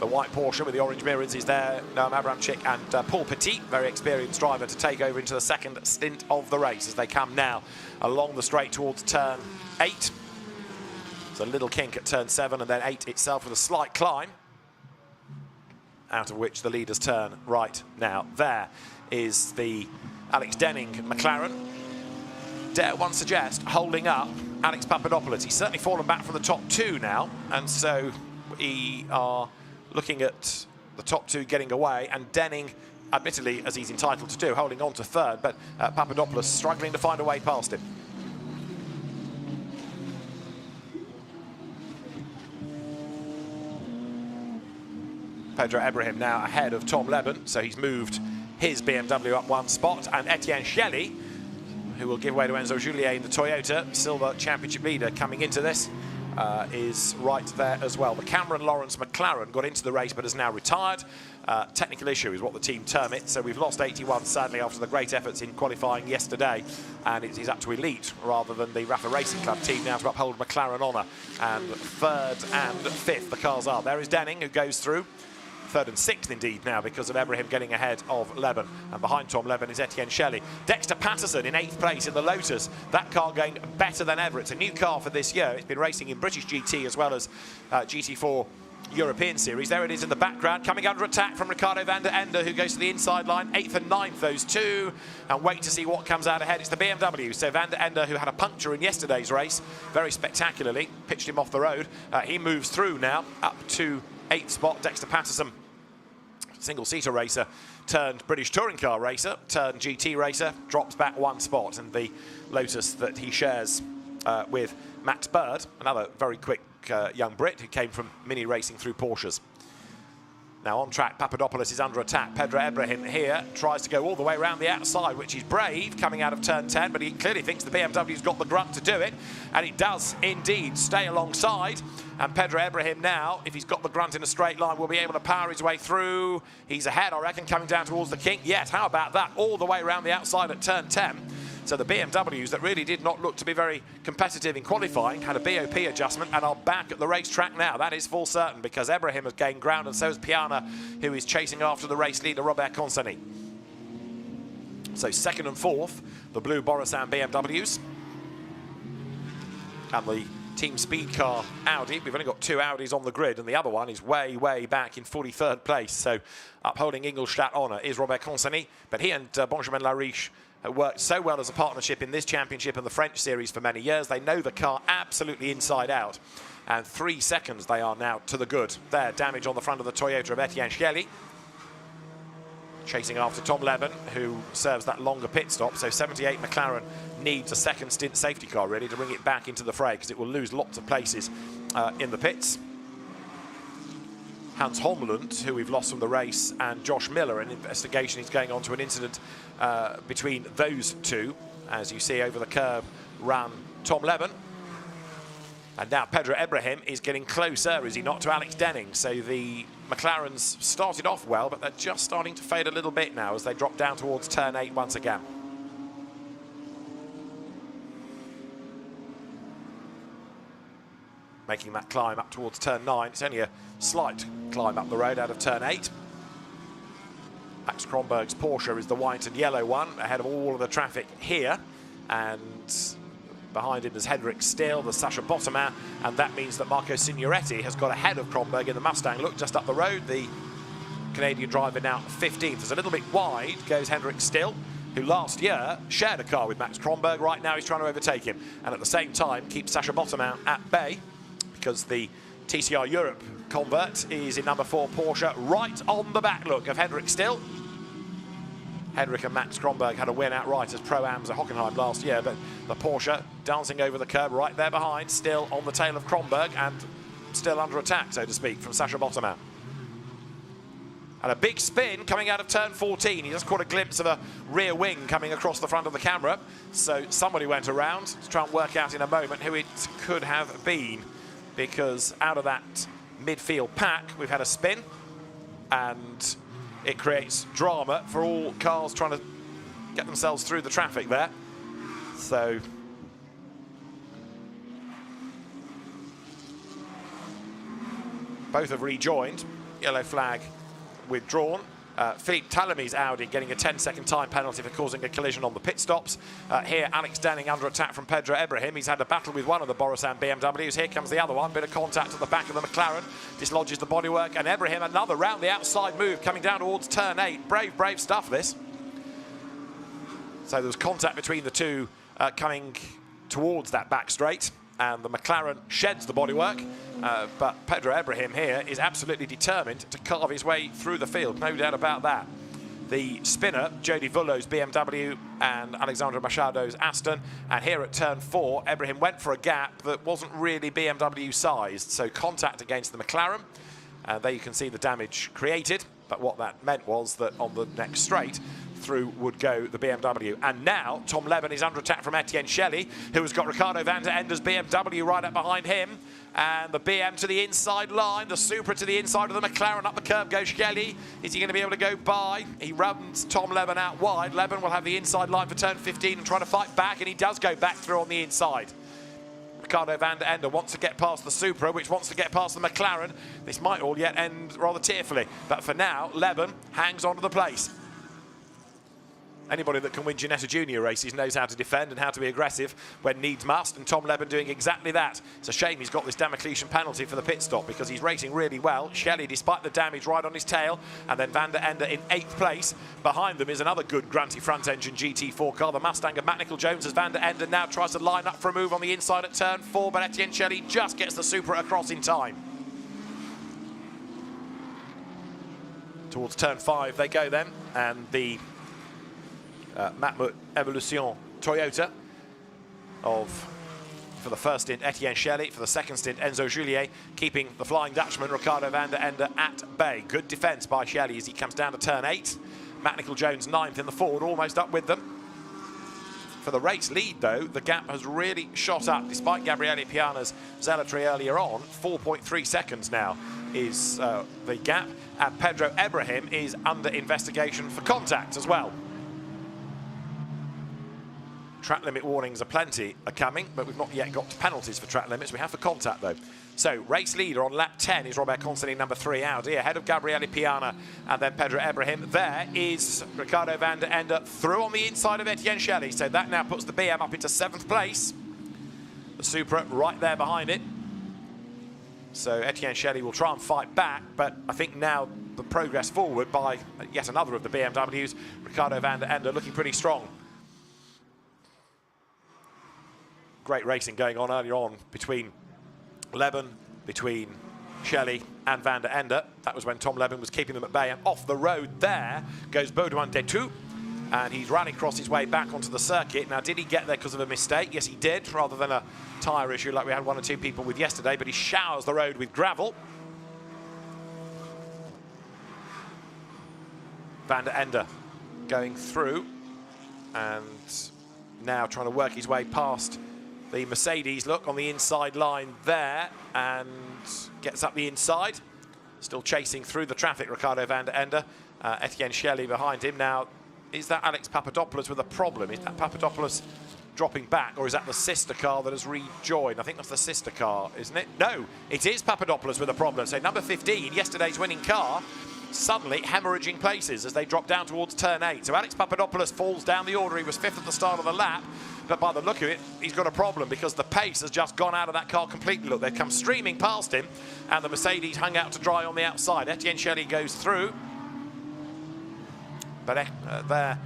The white Porsche with the orange mirrors is there, Noam Abramczyk, and Paul Petit, very experienced driver, to take over into the 2nd stint of the race as they come now along the straight towards turn 8. There's a little kink at turn 7 and then 8 itself with a slight climb, out of which the leaders turn right now. There is the Alex Denning McLaren. Dare one suggest holding up Alex Papadopoulos. He's certainly fallen back from the top 2 now, and so we are looking at the top 2 getting away, and Denning, admittedly, as he's entitled to do, holding on to 3rd, but Papadopoulos struggling to find a way past him. Pedro Ibrahim now ahead of Tom Leben, so he's moved his BMW up 1 spot, and Etienne Shelley, who will give way to Enzo Juliet in the Toyota, Silver Championship leader coming into this, is right there as well. The Cameron Lawrence McLaren got into the race but has now retired. Technical issue is what the team term it, so we've lost 81 sadly after the great efforts in qualifying yesterday, and it is up to Elite rather than the RAFA Racing Club team now to uphold McLaren honour, and 3rd and 5th the cars are. There is Denning, who goes through. 3rd and 6th indeed now because of Ibrahim getting ahead of Leben, and behind Tom Leben is Etienne Shelley. Dexter Patterson in 8th place in the Lotus. That car going better than ever. It's a new car for this year. It's been racing in British GT as well as GT4 European Series. There it is in the background, coming under attack from Ricardo van der Ende, who goes to the inside line. 8th and 9th, those two, and wait to see what comes out ahead. It's the BMW. So van der Ende, who had a puncture in yesterday's race, very spectacularly, pitched him off the road. He moves through now up to 8th spot. Dexter Patterson single-seater racer turned British touring car racer, turned GT racer, drops back one spot. And the Lotus that he shares with Max Bird, another very quick young Brit who came from mini racing through Porsches. Now on track, Papadopoulos is under attack. Pedro Ibrahim here tries to go all the way around the outside, which is brave, coming out of turn 10, but he clearly thinks the BMW's got the grunt to do it, and it does indeed stay alongside. And Pedro Ibrahim now, if he's got the grunt in a straight line, will be able to power his way through. He's ahead, I reckon, coming down towards the kink. Yes, how about that? All the way around the outside at turn 10. So the BMWs that really did not look to be very competitive in qualifying had a BOP adjustment and are back at the racetrack now. That is full certain, because Ibrahim has gained ground and so has Piana, who is chasing after the race leader, Robert Consani. So second and fourth, the blue Borusan BMWs. And the Team Speed Car Audi. We've only got 2 Audis on the grid, and the other one is way, way back in 43rd place. So upholding Ingolstadt honour is Robert Consani, but he and Benjamin Lariche worked so well as a partnership in this championship and the French series for many years. They know the car absolutely inside out. And 3 seconds they are now to the good. There, damage on the front of the Toyota of Etienne Scheli. Chasing after Tom Leben, who serves that longer pit stop. So 78 McLaren needs a second Stint safety car, really, to bring it back into the fray, because it will lose lots of places in the pits. Hans Holmlund, who we've lost from the race, and Josh Miller. An investigation is going on to an incident between those two. As you see over the curb, ran Tom Leben. And now Pedro Ibrahim is getting closer, is he not, to Alex Denning. So the McLarens started off well, but they're just starting to fade a little bit now as they drop down towards turn 8 once again. Making that climb up towards turn 9. It's only a slight climb up the road out of turn 8. Max Kronberg's Porsche is the white and yellow one, ahead of all of the traffic here. And behind him is Hendrik Still, the Sascha Bottoman, and that means that Marco Signoretti has got ahead of Kronberg in the Mustang. Look, just up the road, the Canadian driver now 15th. There's a little bit wide goes Hendrik Still, who last year shared a car with Max Kronberg. Right now he's trying to overtake him, and at the same time keeps Sascha Bottoman at bay, because the TCR Europe convert is in number 4 Porsche, right on the back look of Hendrik Still. Hendrik and Max Kronberg had a win outright as Pro-Ams at Hockenheim last year, but the Porsche dancing over the curb right there behind, still on the tail of Kronberg and still under attack, so to speak, from Sascha Bottoman. And a big spin coming out of turn 14. He just caught a glimpse of a rear wing coming across the front of the camera, so somebody went around to try and work out in a moment who it could have been, because out of that midfield pack we've had a spin, and it creates drama for all cars trying to get themselves through the traffic there. So both have rejoined. Yellow flag withdrawn. Philippe Talamy's Audi getting a 10-second time penalty for causing a collision on the pit stops. Here, Alex Denning under attack from Pedro Ibrahim. He's had a battle with one of the Borusan BMWs. Here comes the other one. Bit of contact at the back of the McLaren. Dislodges the bodywork. And Ibrahim, another round the outside move coming down towards turn 8. Brave, brave stuff, this. So there was contact between the two coming towards that back straight. And the McLaren sheds the bodywork, but Pedro Ibrahim here is absolutely determined to carve his way through the field, no doubt about that. The spinner, Jody Vullo's BMW and Alexandra Machado's Aston, and here at turn 4, Ibrahim went for a gap that wasn't really BMW sized, so contact against the McLaren, and there you can see the damage created, but what that meant was that on the next straight, through would go the BMW. And now Tom Leben is under attack from Etienne Scheli, who has got Ricardo van der Ende's BMW right up behind him. And the BM to the inside line, the Supra to the inside of the McLaren. Up the curb goes Scheli. Is he going to be able to go by? He runs Tom Leben out wide. Leben will have the inside line for turn 15 and try to fight back, and he does go back through on the inside. Ricardo van der Ende wants to get past the Supra, which wants to get past the McLaren. This might all yet end rather tearfully, but for now, Leben hangs on to the place. Anybody that can win Ginetta Junior races knows how to defend and how to be aggressive when needs must, and Tom Leben doing exactly that. It's a shame he's got this Damocletian penalty for the pit stop, because he's racing really well. Scheli, despite the damage, right on his tail, and then van der Ende in 8th place. Behind them is another good grunty front-engine GT4 car, the Mustang of Matt Nicol-Jones, as van der Ende now tries to line up for a move on the inside at turn 4, but Etienne Scheli just gets the Supra across in time. Towards turn 5 they go then, and the Matmut Evolution Toyota for the first stint, Etienne Shelley. For the second stint, Enzo Juliet, keeping the Flying Dutchman, Ricardo van der Ende, at bay. Good defence by Shelley as he comes down to turn 8. Matt Nicol-Jones 9th in the Ford, almost up with them. For the race lead, though, the gap has really shot up, despite Gabriele Piana's zealotry earlier on. 4.3 seconds now is the gap, and Pedro Ibrahim is under investigation for contact as well. Track limit warnings are coming, but we've not yet got to penalties for track limits. We have for contact, though. So, race leader on lap 10 is Robert Constantine, number 3 Audi, ahead of Gabriele Piana and then Pedro Ibrahim. There is Ricardo van der Ende through on the inside of Etienne Shelley. So that now puts the BM up into 7th place. The Supra right there behind it. So Etienne Shelley will try and fight back, but I think now the progress forward by yet another of the BMWs, Ricardo van der Ende, looking pretty strong. Great racing going on earlier on between Leben, between Shelley and van der Ende. That was when Tom Leben was keeping them at bay, and off the road there goes Baudouin Detou, and he's rallying across his way back onto the circuit. Now, did he get there because of a mistake? Yes, he did, rather than a tyre issue like we had 1 or 2 people with yesterday, but he showers the road with gravel. Van der Ende going through, and now trying to work his way past the Mercedes, look, on the inside line there, and gets up the inside. Still chasing through the traffic, Ricardo van der Ende. Etienne Shelley behind him. Now, is that Alex Papadopoulos with a problem? Is that Papadopoulos dropping back, or is that the sister car that has rejoined? I think that's the sister car, isn't it? No, it is Papadopoulos with a problem. So number 15, yesterday's winning car, suddenly hemorrhaging places as they drop down towards turn 8. So Alex Papadopoulos falls down the order. He was 5th at the start of the lap, but by the look of it, he's got a problem because the pace has just gone out of that car completely. Look, they've come streaming past him, and the Mercedes hung out to dry on the outside. Etienne Shelley goes through, but there,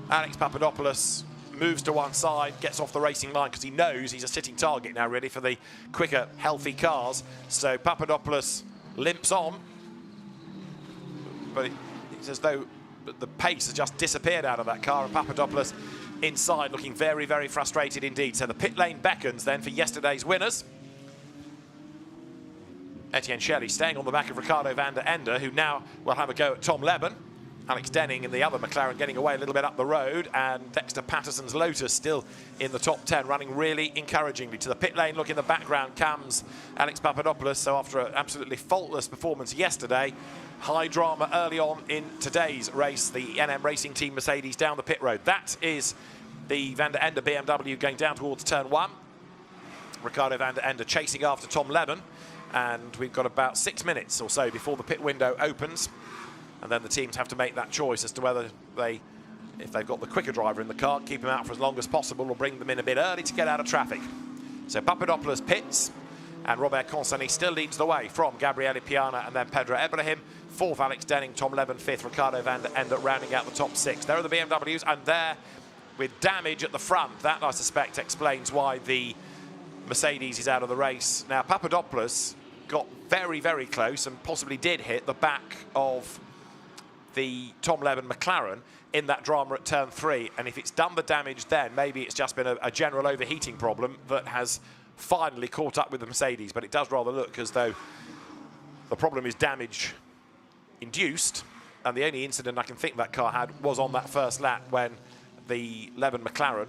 Alex Papadopoulos moves to one side, gets off the racing line because he knows he's a sitting target now, really, for the quicker, healthy cars. So Papadopoulos limps on, but it's as though the pace has just disappeared out of that car, and Papadopoulos inside looking very, very frustrated indeed. So the pit lane beckons then for yesterday's winners. Etienne Shelley staying on the back of Ricardo van der Ende, who now will have a go at Tom Leben. Alex Denning and the other McLaren getting away a little bit up the road, and Dexter Patterson's Lotus still in the top 10, running really encouragingly. To the pit lane, look in the background, comes Alex Papadopoulos. So after an absolutely faultless performance yesterday, high drama early on in today's race, the NM Racing Team Mercedes down the pit road. That is the van der Ende BMW going down towards turn 1. Ricardo van der Ende chasing after Tom Leben, and we've got about 6 minutes or so before the pit window opens. And then the teams have to make that choice as to whether they, if they've got the quicker driver in the car, keep him out for as long as possible or bring them in a bit early to get out of traffic. So Papadopoulos pits, and Robert Constantine still leads the way from Gabriele Piana and then Pedro Ibrahim. 4th, Alex Denning, Tom Leben 5th, Ricardo van der Ende rounding out the top 6. There are the BMWs, and there with damage at the front. That, I suspect, explains why the Mercedes is out of the race. Now, Papadopoulos got very, very close and possibly did hit the back of the Tom Leben McLaren in that drama at turn 3, and if it's done the damage then, maybe it's just been a general overheating problem that has finally caught up with the Mercedes. But it does rather look as though the problem is damage induced, and the only incident I can think that car had was on that first lap when the Leben McLaren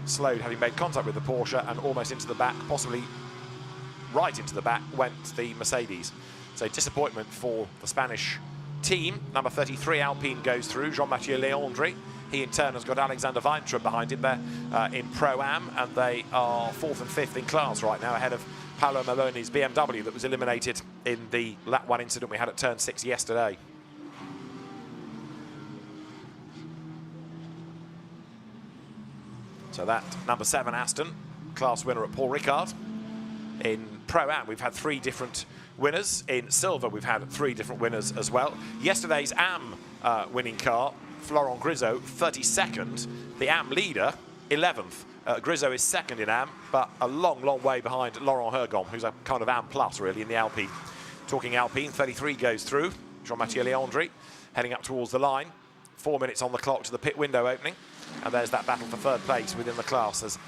slowed, having made contact with the Porsche, and almost into the back, possibly right into the back, went the Mercedes. So disappointment for the Spanish team. Number 33 Alpine goes through, Jean-Mathieu Leandri. He in turn has got Alexander Weintraub behind him there in Pro-Am, and they are 4th and 5th in class right now, ahead of Paolo Maloney's BMW that was eliminated in the lap 1 incident we had at turn 6 yesterday. So that number 7 Aston, class winner at Paul Ricard. In Pro-Am we've had 3 different winners. In Silver we've had 3 different winners as well. Yesterday's AM winning car, Florent Grisot, 32nd. The AM leader, 11th. Grisot is 2nd in AM, but a long, long way behind Laurent Hergon, who's a kind of AM plus, really, in the Alpine. Talking Alpine, 33 goes through. Jean-Mathieu Leandri heading up towards the line. 4 minutes on the clock to the pit window opening. And there's that battle for third place within the class as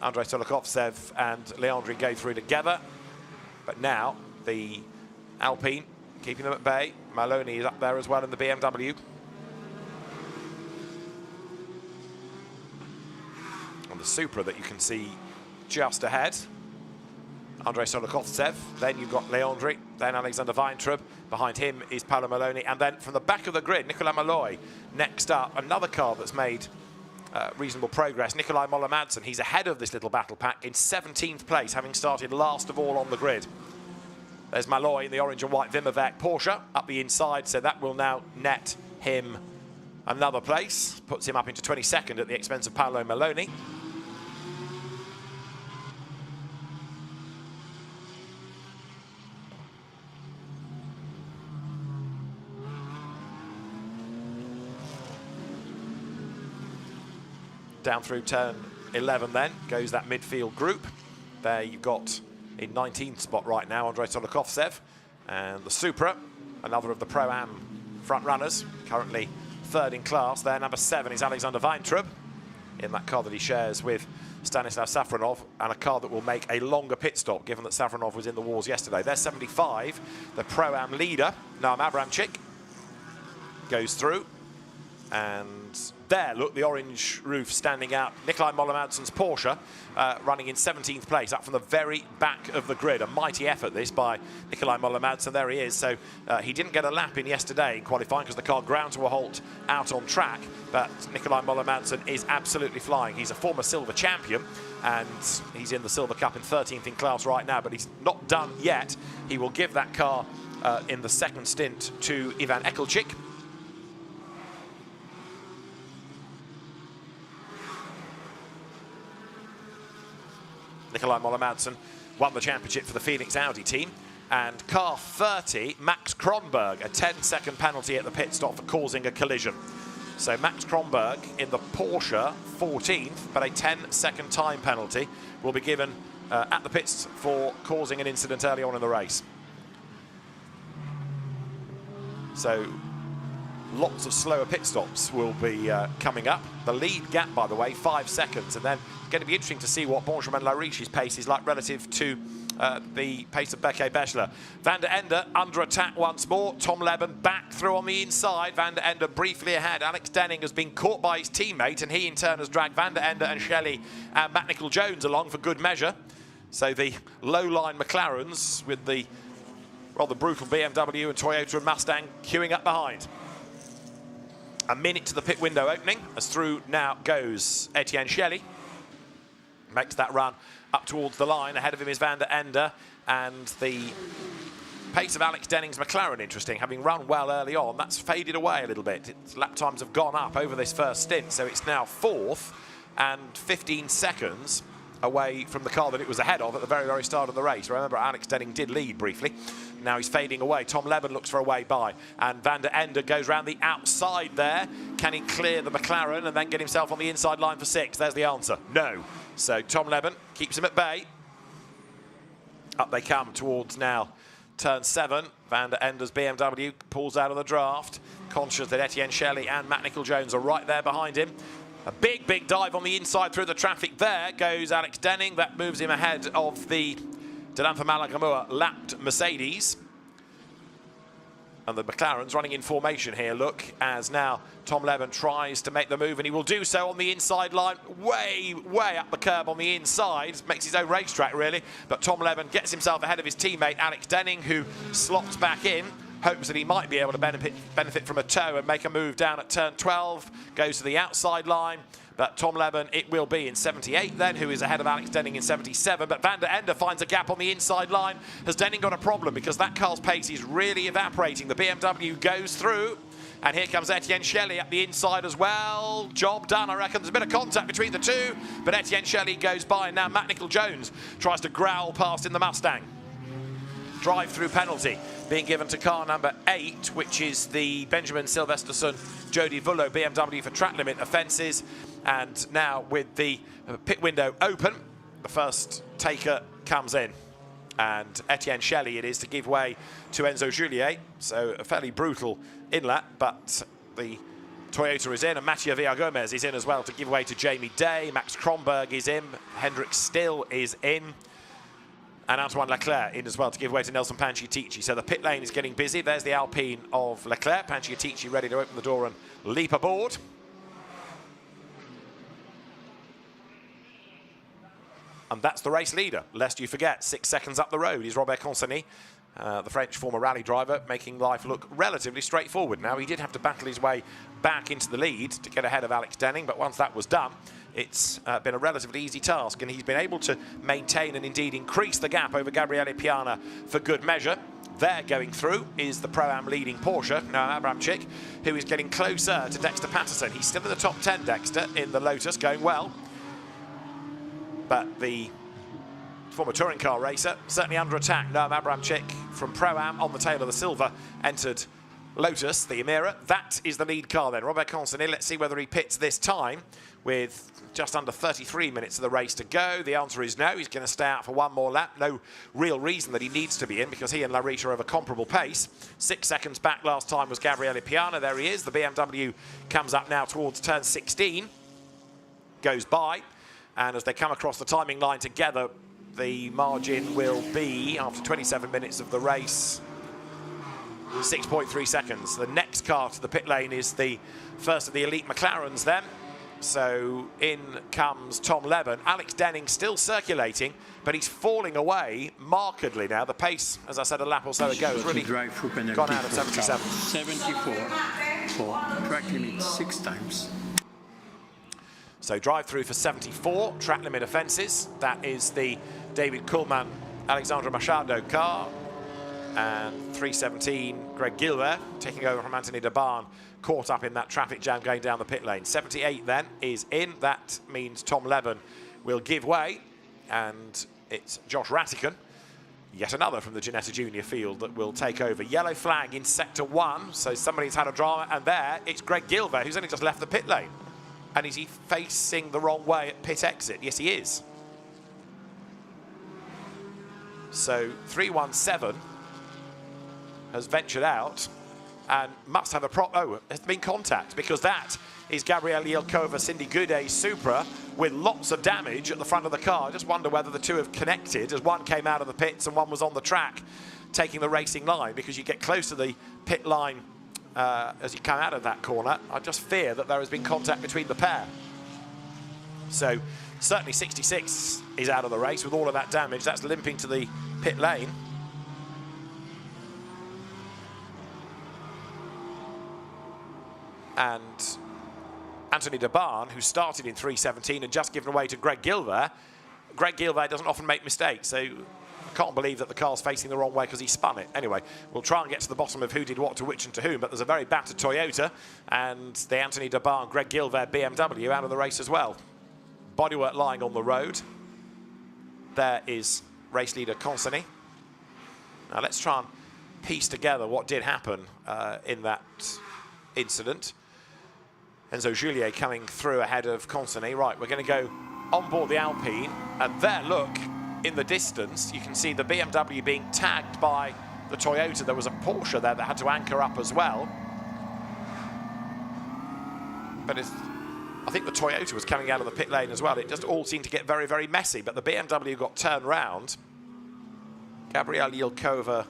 Andrei Solokovtsev and Leandri go through together. But now the Alpine keeping them at bay. Maloney is up there as well in the BMW. And the Supra that you can see just ahead. Andrei Solokovtsev, then you've got Leandri, then Alexander Weintraub. Behind him is Paolo Maloney, and then from the back of the grid, Nicolai Malloy. Next up, another car that's made reasonable progress, Nikolai Moller-Madsen. He's ahead of this little battle pack in 17th place, having started last of all on the grid. There's Malloy in the orange and white Vimmerwerk Porsche up the inside, so that will now net him another place. Puts him up into 22nd at the expense of Paolo Maloney. Down through turn 11 then goes that midfield group. There you've got in 19th spot right now Andrei Solokovtsev and the Supra, another of the Pro-Am front runners, currently third in class. There, number 7 is Alexander Weintraub in that car that he shares with Stanislav Safronov, and a car that will make a longer pit stop given that Safronov was in the wars yesterday. There's 75, the Pro-Am leader, Noam Abramczyk, goes through. And there, look, the orange roof standing out. Nikolai Moller-Madsen's Porsche running in 17th place, up from the very back of the grid. A mighty effort, this, by Nikolai Moller-Madsen. There he is. So he didn't get a lap in yesterday in qualifying because the car ground to a halt out on track. But Nikolai Moller-Madsen is absolutely flying. He's a former silver champion, and he's in the Silver Cup in 13th in class right now. But he's not done yet. He will give that car in the second stint to Ivan Ekelchik. Nikolai Moller-Madsen won the championship for the Phoenix Audi team. And car 30, Max Kronberg, a 10-second penalty at the pit stop for causing a collision. So Max Kronberg in the Porsche 14th, but a 10-second time penalty will be given at the pits for causing an incident early on in the race. So lots of slower pit stops will be coming up. The lead gap, by the way, 5 seconds, and then it's going to be interesting to see what Benjamin Laurichi's pace is like relative to the pace of Beke Bechler. Van der Ende under attack once more. Tom Leben back through on the inside. Van der Ende briefly ahead. Alex Denning has been caught by his teammate, and he in turn has dragged Van der Ende and Shelley and Matt Nicol-Jones along for good measure. So the low-line McLarens with the rather brutal BMW and Toyota and Mustang queuing up behind. A minute to the pit window opening, as through now goes Etienne Shelley. Makes that run up towards the line. Ahead of him is Van der Ende, and the pace of Alex Denning's McLaren, interesting, having run well early on, that's faded away a little bit. Its lap times have gone up over this first stint, so it's now 4th and 15 seconds away from the car that it was ahead of at the very, very start of the race. Remember, Alex Denning did lead briefly. Now he's fading away. Tom Leben looks for a way by, and Van der Ende goes round the outside there. Can he clear the McLaren and then get himself on the inside line for 6? There's the answer. No. So Tom Leben keeps him at bay. Up they come towards now turn 7. Van der Ende's BMW pulls out of the draft, conscious that Etienne Shelley and Matt Nicol-Jones are right there behind him. A big, big dive on the inside through the traffic. There goes Alex Denning. That moves him ahead of the Delanfa Malagamua lapped Mercedes. And the McLaren's running in formation here, look, as now Tom Leben tries to make the move, and he will do so on the inside line, way, way up the curb on the inside. Makes his own racetrack, really. But Tom Leben gets himself ahead of his teammate, Alex Denning, who slots back in. Hopes that he might be able to benefit from a tow and make a move down at turn 12. Goes to the outside line. But Tom Leben, it will be in 78 then, who is ahead of Alex Denning in 77. But Van der Ende finds a gap on the inside line. Has Denning got a problem? Because that car's pace is really evaporating. The BMW goes through. And here comes Etienne Shelley up the inside as well. Job done, I reckon. There's a bit of contact between the two. But Etienne Shelley goes by. And now Matt Nicol-Jones tries to growl past in the Mustang. Drive-through penalty being given to car number 8, which is the Benjamin Silvesterson Jody Vullo BMW for track limit offences. And now with the pit window open, the first taker comes in. And Etienne Shelley it is to give way to Enzo Juliet. So a fairly brutal inlet, but the Toyota is in, and Mathieu Villagomez is in as well to give way to Jamie Day. Max Kronberg is in, Hendrik Still is in, and Antoine Leclerc in as well to give way to Nelson Panciatici. So the pit lane is getting busy. There's the Alpine of Leclerc. Panciatici ready to open the door and leap aboard. And that's the race leader, lest you forget. 6 seconds up the road is Robert Consani, the French former rally driver, making life look relatively straightforward. Now, he did have to battle his way back into the lead to get ahead of Alex Denning, but once that was done, it's been a relatively easy task, and he's been able to maintain and indeed increase the gap over Gabriele Piana for good measure. There going through is the Pro-Am leading Porsche, Noam Abramczyk, who is getting closer to Dexter Patterson. He's still in the top 10, Dexter, in the Lotus, going well. But the former touring car racer certainly under attack. Noam Abramczyk from Pro-Am on the tail of the silver entered Lotus, the Emira. That is the lead car then. Robert Consani, let's see whether he pits this time with just under 33 minutes of the race to go. The answer is no. He's going to stay out for one more lap. No real reason that he needs to be in because he and Larita are of a comparable pace. 6 seconds back last time was Gabriele Piana. There he is. The BMW comes up now towards turn 16. Goes by. And as they come across the timing line together, the margin will be, after 27 minutes of the race, 6.3 seconds. The next car to the pit lane is the first of the elite McLarens then. So in comes Tom Levin. Alex Denning still circulating, but he's falling away markedly now. The pace, as I said a lap or so ago, has really gone out of 77. 74 for track limit 6 times. So drive through for 74, track limit offences. That is the David Kuhlmann, Alexandre Machado car. And 317, Greg Gilbert taking over from Anthony Debarn, caught up in that traffic jam going down the pit lane. 78 then is in. That means Tom Levin will give way. And it's Josh Rattican, yet another from the Ginetta Junior field, that will take over. Yellow flag in sector 1. So somebody's had a drama. And there, it's Greg Gilbert, who's only just left the pit lane. And is he facing the wrong way at pit exit? Yes, he is. So 317 has ventured out and must have a has been contact, because that is Gabrielle Yelkova, Cindy Goudet's Supra with lots of damage at the front of the car. I just wonder whether the two have connected, as one came out of the pits and one was on the track taking the racing line, because you get close to the pit line as you come out of that corner. I just fear that there has been contact between the pair. So certainly 66 is out of the race with all of that damage. That's limping to the pit lane. And Anthony Debarn, who started in 317 and just given away to Greg Gilbert. Greg Gilbert doesn't often make mistakes, so I can't believe that the car's facing the wrong way because he spun it. Anyway, we'll try and get to the bottom of who did what to which and to whom, but there's a very battered Toyota, and the Anthony Debarn, Greg Gilbert BMW out of the race as well. Bodywork lying on the road. There is race leader Consani. Now let's try and piece together what did happen in that incident. Enzo Juliet coming through ahead of Consani. Right, we're going to go on board the Alpine, and there, look, in the distance, you can see the BMW being tagged by the Toyota. There was a Porsche there that had to anchor up as well. But I think the Toyota was coming out of the pit lane as well. It just all seemed to get very, very messy, but the BMW got turned round. Gabrielle Yelkova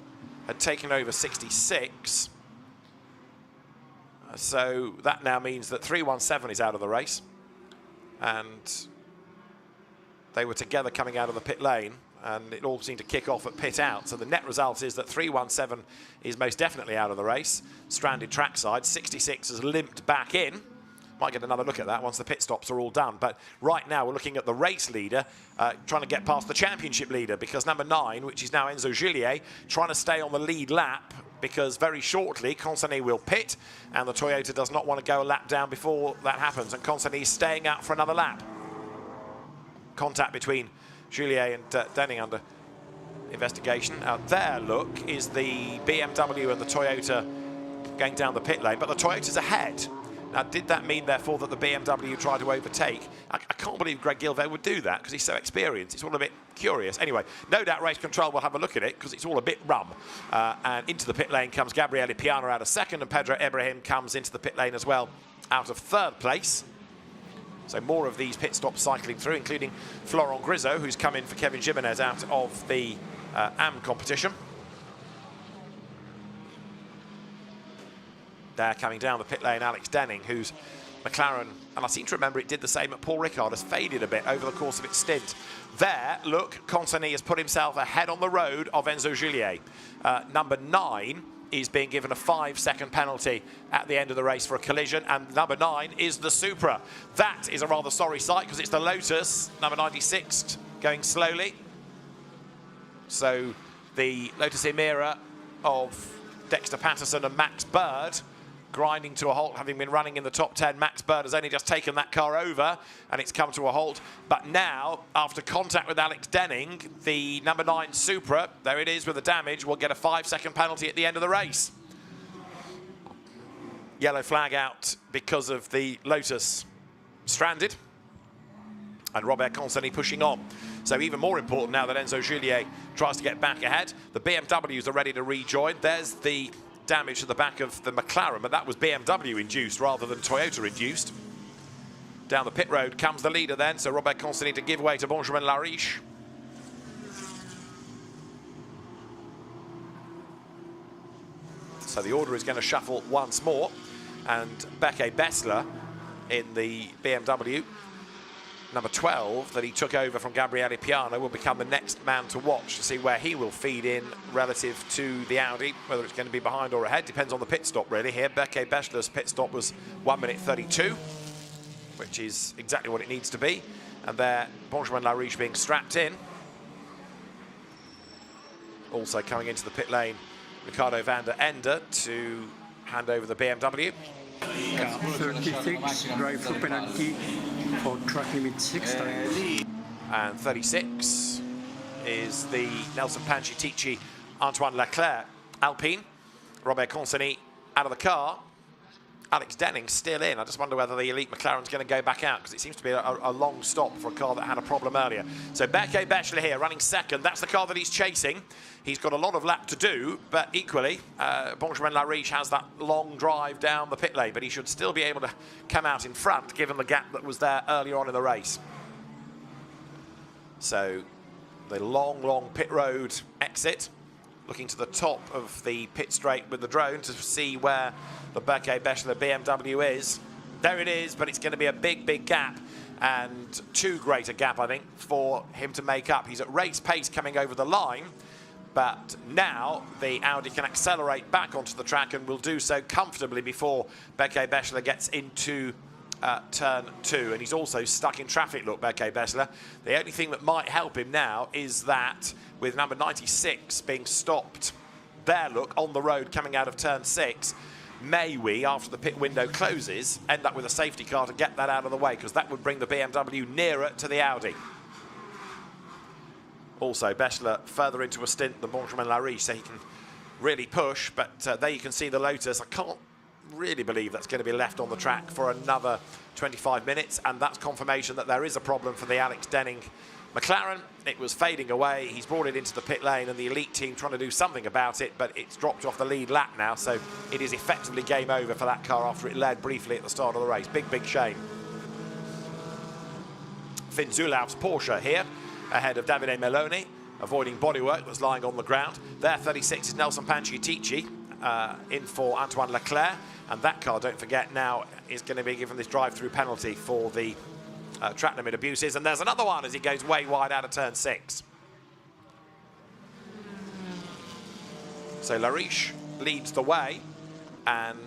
had taken over 66. So that now means that 317 is out of the race. And they were together coming out of the pit lane, and it all seemed to kick off at pit out. So the net result is that 317 is most definitely out of the race. Stranded trackside. 66 has limped back in. Might get another look at that once the pit stops are all done. But right now we're looking at the race leader trying to get past the championship leader, because number 9, which is now Enzo Juliet, trying to stay on the lead lap, because very shortly Consani will pit and the Toyota does not want to go a lap down before that happens, and Consani is staying out for another lap. Contact between Juliet and Denning under investigation. Out there, look, is the BMW and the Toyota going down the pit lane, but the Toyota's ahead. Now, did that mean, therefore, that the BMW tried to overtake? I can't believe Greg Gilvey would do that because he's so experienced. It's all a bit curious. Anyway, no doubt Race Control will have a look at it because it's all a bit rum. And into the pit lane comes Gabriele Piana out of second, and Pedro Ibrahim comes into the pit lane as well out of third place. So more of these pit stops cycling through, including Florent Grisot, who's come in for Kevin Jimenez out of the AM competition. There, coming down the pit lane, Alex Denning, whose McLaren, and I seem to remember it did the same at Paul Ricard, has faded a bit over the course of its stint. There, look, Consani has put himself ahead on the road of Enzo Gillier. Number 9 is being given a 5-second penalty at the end of the race for a collision, and number 9 is the Supra. That is a rather sorry sight because it's the Lotus, number 96, going slowly. So the Lotus Emira of Dexter Patterson and Max Bird grinding to a halt, having been running in the top 10. Max Bird has only just taken that car over and it's come to a halt. But now, after contact with Alex Denning, the number 9 Supra, there it is with the damage, will get a 5-second penalty at the end of the race. Yellow flag out because of the Lotus stranded. And Robert Consani pushing on. So even more important now that Enzo Gillier tries to get back ahead. The BMWs are ready to rejoin. There's the damage to the back of the McLaren, but that was BMW induced rather than Toyota induced. Down the pit road comes the leader then, so Robert Consani to give way to Benjamin Lariche. So the order is going to shuffle once more, and Beke Bessler in the BMW, number 12, that he took over from Gabriele Piana, will become the next man to watch to see where he will feed in relative to the Audi, whether it's going to be behind or ahead. Depends on the pit stop, really. Here, Beke Bessler's pit stop was 1 minute 32, which is exactly what it needs to be. And there, Benjamin Lariche being strapped in. Also coming into the pit lane, Ricardo van der Ende to hand over the BMW. Car 36, drive for penalty for track limit 6 times. And 36 is the Nelson Pancitici Antoine Leclerc Alpine. Robert Consani out of the car. Alex Denning still in. I just wonder whether the elite McLaren's going to go back out because it seems to be a long stop for a car that had a problem earlier. So Beke Bessler here running second. That's the car that he's chasing. He's got a lot of lap to do, but equally, Benjamin Lariche has that long drive down the pit lane, but he should still be able to come out in front given the gap that was there earlier on in the race. So the long pit road exit, looking to the top of the pit straight with the drone to see where the Beke Bessler BMW is. There it is, but it's going to be a big gap, and too great a gap, I think, for him to make up. He's at race pace coming over the line, but now the Audi can accelerate back onto the track and will do so comfortably before Beke Bessler gets into turn 2. And he's also stuck in traffic, look, Beke Bessler. The only thing that might help him now is that with number 96 being stopped there, look, on the road coming out of turn 6, may we, after the pit window closes, end up with a safety car to get that out of the way, because that would bring the BMW nearer to the Audi. Also, Bessler further into a stint than Benjamin Lariche, so he can really push, but there you can see the Lotus. I can't really believe that's going to be left on the track for another 25 minutes, and that's confirmation that there is a problem for the Alex Denning McLaren. It was fading away. He's brought it into the pit lane, and the elite team trying to do something about it, but it's dropped off the lead lap now, so it is effectively game over for that car after it led briefly at the start of the race. Big shame. Finn Zulauf's Porsche here, ahead of Davide Meloni, avoiding bodywork that's lying on the ground. There, 36 is Nelson Pancitici, in for Antoine Leclerc, and that car, don't forget, now is going to be given this drive-through penalty for the track limit abuses, and there's another one as he goes way wide out of turn 6. So Lariche leads the way, and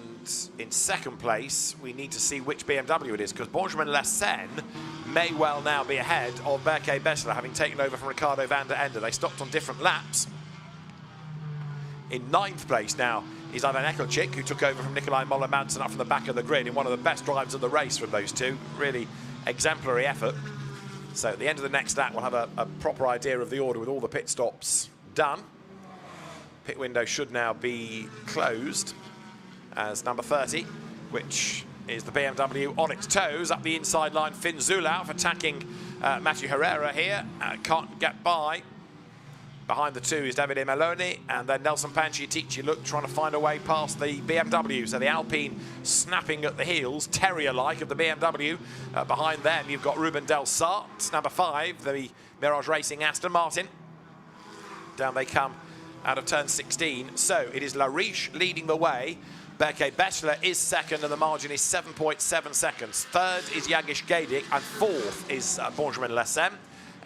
in second place we need to see which BMW it is, because Benjamin Lessen may well now be ahead of Beke Bessler, having taken over from Ricardo van der Ende. They stopped on different laps. In 9th place now is Ivan Ekelchik, who took over from Nikolai Moller-Madsen up from the back of the grid in one of the best drives of the race from those two. Really exemplary effort. So at the end of the next lap, we'll have a proper idea of the order with all the pit stops done. Pit window should now be closed as number 30, which is the BMW on its toes up the inside line. Finn Zulauf attacking Matthew Herrera here. Can't get by. Behind the two is Davide Meloni, and then Nelson Panciatici trying to find a way past the BMW. So the Alpine snapping at the heels, terrier-like of the BMW. Behind them, you've got Ruben Del Sart, number 5, the Mirage Racing Aston Martin. Down they come out of turn 16. So it is Lariche leading the way. Berke Bechler is second, and the margin is 7.7 seconds. Third is Jagish Gaidik, and fourth is Benjamin Lessem.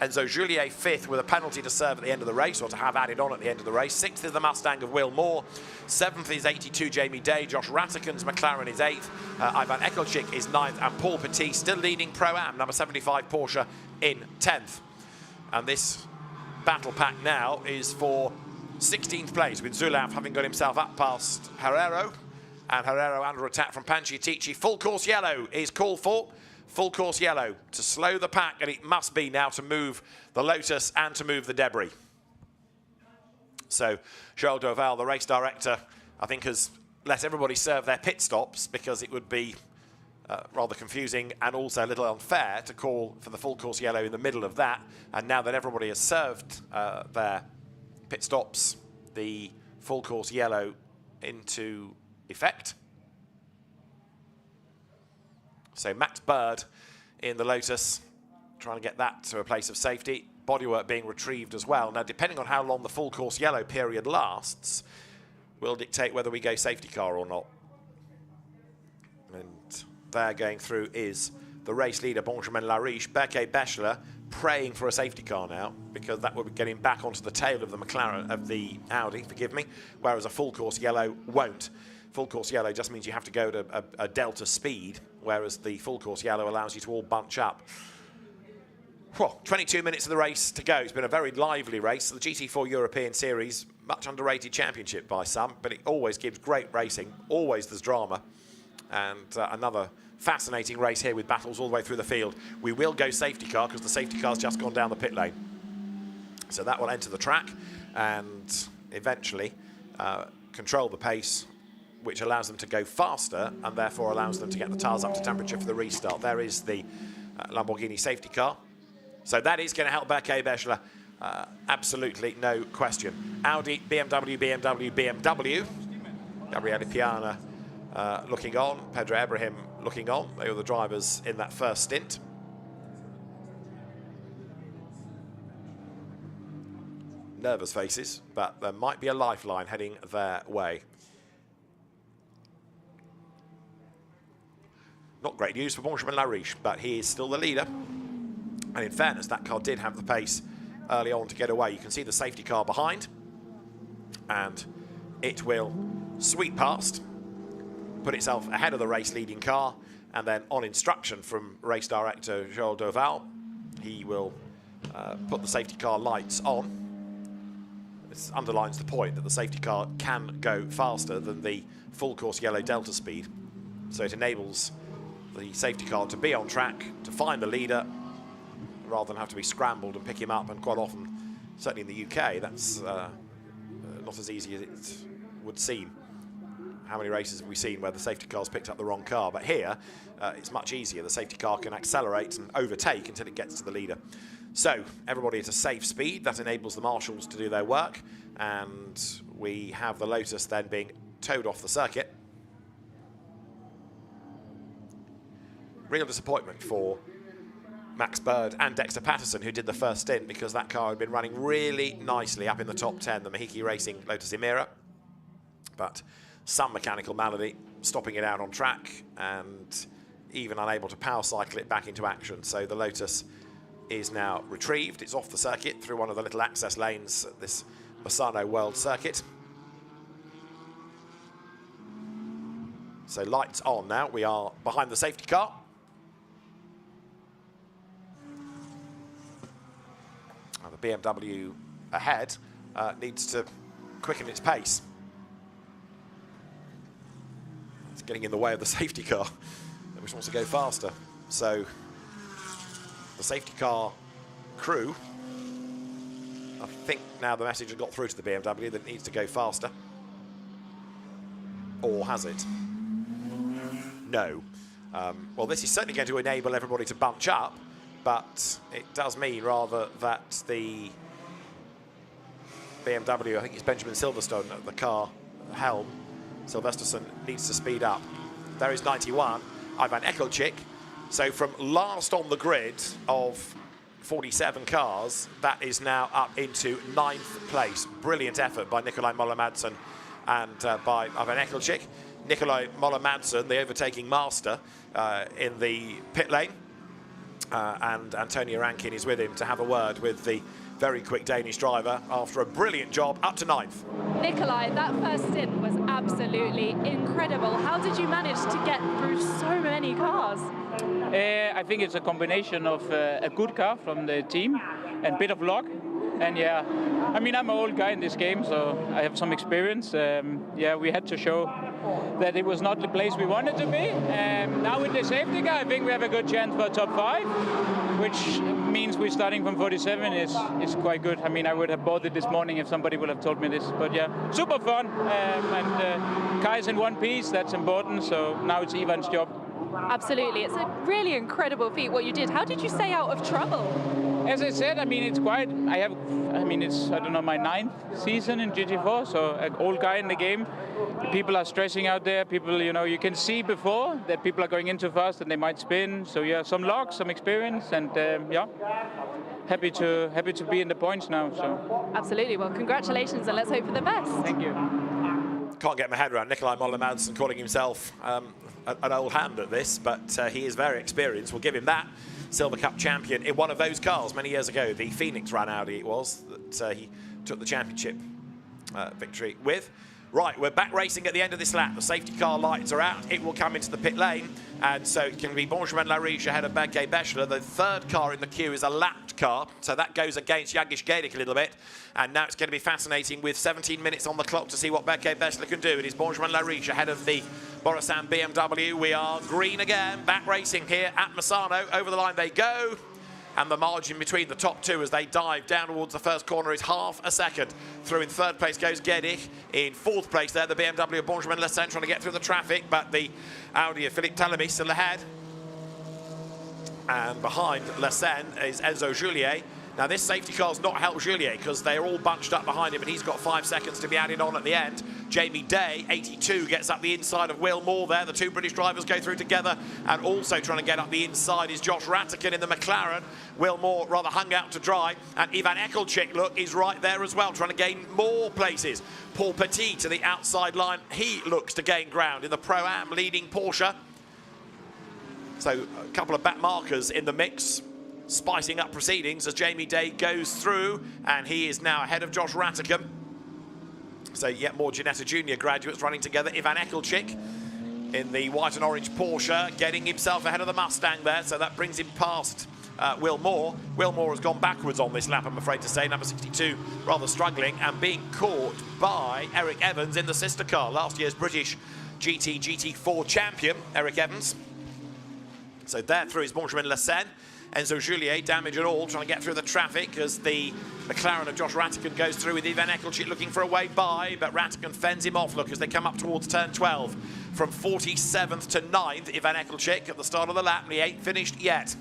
Enzo Juliet fifth with a penalty to serve at the end of the race, or to have added on at the end of the race. Sixth is the Mustang of Will Moore. Seventh is 82 Jamie Day. Josh Ratikan's McLaren is eighth. Ivan Ekelchik is ninth, and Paul Petit still leading Pro-Am, number 75 Porsche, in 10th. And this battle pack now is for 16th place, with Zulauf having got himself up past Herrero, and Herrero under attack from Panciatici. Full course yellow is called for. Full course yellow to slow the pack, and it must be now to move the Lotus and to move the debris. So Joel Doval, the race director, I think has let everybody serve their pit stops, because it would be rather confusing and also a little unfair to call for the full course yellow in the middle of that. And now that everybody has served their pit stops, the full course yellow into effect. So Max Bird in the Lotus, trying to get that to a place of safety. Bodywork being retrieved as well. Now, depending on how long the full course yellow period lasts, will dictate whether we go safety car or not. And there going through is the race leader, Benjamin Lariche. Berke Bechler praying for a safety car now, because that would be getting back onto the tail of the McLaren, of the Audi, forgive me, whereas a full course yellow won't. Full course yellow just means you have to go to a delta speed, whereas the full course yellow allows you to all bunch up. Well, 22 minutes of the race to go. It's been a very lively race. The GT4 European Series, much underrated championship by some, but it always gives great racing. Always there's drama. And another fascinating race here with battles all the way through the field. We will go safety car, because the safety car's just gone down the pit lane. So that will enter the track and eventually control the pace, which allows them to go faster and therefore allows them to get the tyres up to temperature for the restart. There is the Lamborghini safety car. So that is going to help Berke Bechler, absolutely no question. Audi, BMW, BMW, BMW. Gabriele Piana looking on, Pedro Ibrahim looking on. They were the drivers in that first stint. Nervous faces, but there might be a lifeline heading their way. Not great news for Benjamin Lariche, but he is still the leader. And in fairness, that car did have the pace early on to get away. You can see the safety car behind, and it will sweep past, put itself ahead of the race leading car, and then on instruction from race director Joel Doval, he will put the safety car lights on. This underlines the point that the safety car can go faster than the full course yellow delta speed. So it enables the safety car to be on track, to find the leader, rather than have to be scrambled and pick him up. And quite often, certainly in the UK, that's not as easy as it would seem. How many races have we seen where the safety car's picked up the wrong car? But here, it's much easier. The safety car can accelerate and overtake until it gets to the leader. So, everybody at a safe speed. That enables the marshals to do their work. And we have the Lotus then being towed off the circuit. Real disappointment for Max Bird and Dexter Patterson, who did the first stint, because that car had been running really nicely up in the top 10, the Mahiki Racing Lotus Emira. But some mechanical malady stopping it out on track, and even unable to power cycle it back into action. So the Lotus is now retrieved. It's off the circuit through one of the little access lanes at this Misano World Circuit. So lights on now. We are behind the safety car. The BMW ahead needs to quicken its pace. It's getting in the way of the safety car, which wants to go faster. So the safety car crew, I think now the message has got through to the BMW that it needs to go faster. Or has it? No. Well, this is certainly going to enable everybody to bunch up, but it does mean rather that the BMW, I think it's Benjamin Silverstone at the car helm, Silvesterson needs to speed up. There is 91, Ivan Ekelchik. So from last on the grid of 47 cars, that is now up into 9th place. Brilliant effort by Nikolai Moller-Madsen and by Ivan Ekelchik. Nikolai Moller-Madsen, the overtaking master, in the pit lane. And Antonio Rankin is with him to have a word with the very quick Danish driver after a brilliant job up to 9th. Nikolai, that first stint was absolutely incredible. How did you manage to get through so many cars? I think it's a combination of a good car from the team and a bit of luck. And yeah, I mean, I'm an old guy in this game, so I have some experience. Yeah, we had to show that it was not the place we wanted to be. Now with the safety car, I think we have a good chance for top 5, which means we're starting from 47 is quite good. I mean, I would have bought it this morning if somebody would have told me this. But yeah, super fun. And car is in one piece, that's important. So now it's Ivan's job. Absolutely, it's a really incredible feat what you did. How did you stay out of trouble? As I said, I mean, it's quite, it's, I don't know, my 9th season in GT4, so an old guy in the game. People are stressing out there. People, you know, you can see before that people are going in too fast and they might spin. So yeah, some luck, some experience, and yeah, happy to be in the points now. So absolutely. Well, congratulations, and let's hope for the best. Thank you. Can't get my head around Nikolai Moller-Madsen calling himself an old hand at this, but he is very experienced. We'll give him that. Silver Cup champion in one of those cars many years ago, the Phoenix Run Audi it was, that he took the championship victory with. Right, we're back racing at the end of this lap. The safety car lights are out. It will come into the pit lane, and so it can be Benjamin Lariche ahead of Berke Bechler. The third car in the queue is a lapped car, so that goes against Jagish Gedik a little bit. And now it's going to be fascinating with 17 minutes on the clock to see what Berke Bechler can do. It is Benjamin Lariche ahead of the Borasan BMW. We are green again, back racing here at Misano. Over the line they go. And the margin between the top two as they dive down towards the first corner is half a second. Through in third place goes Gedik. In fourth place there, the BMW of Benjamin Lesen trying to get through the traffic, but the Audi of Philippe Talamy still ahead. And behind Lesen is Enzo Juliet. Now this safety car's not helped Juliet because they're all bunched up behind him and he's got 5 seconds to be added on at the end. Jamie Day, 82, gets up the inside of Will Moore there. The two British drivers go through together, and also trying to get up the inside is Josh Rattigan in the McLaren. Will Moore rather hung out to dry, and Ivan Ekelchik, look, is right there as well, trying to gain more places. Paul Petit to the outside line. He looks to gain ground in the Pro-Am leading Porsche. So a couple of back markers in the mix, spicing up proceedings as Jamie Day goes through, and he is now ahead of Josh Rattigan. So yet more Ginetta Junior graduates running together. Ivan Ekelchik in the white and orange Porsche, getting himself ahead of the Mustang there, so that brings him past Will Moore. Will Moore has gone backwards on this lap, I'm afraid to say. Number 62 rather struggling and being caught by Eric Evans in the sister car. Last year's British GT4 champion, Eric Evans. So there through is Benjamin Lesen. Enzo Juliet, damage and all, trying to get through the traffic as the McLaren of Josh Rattigan goes through with Ivan Ekelchik looking for a way by, but Rattigan fends him off, look, as they come up towards turn 12. From 47th to 9th, Ivan Ekelchik at the start of the lap, and he ain't finished yet.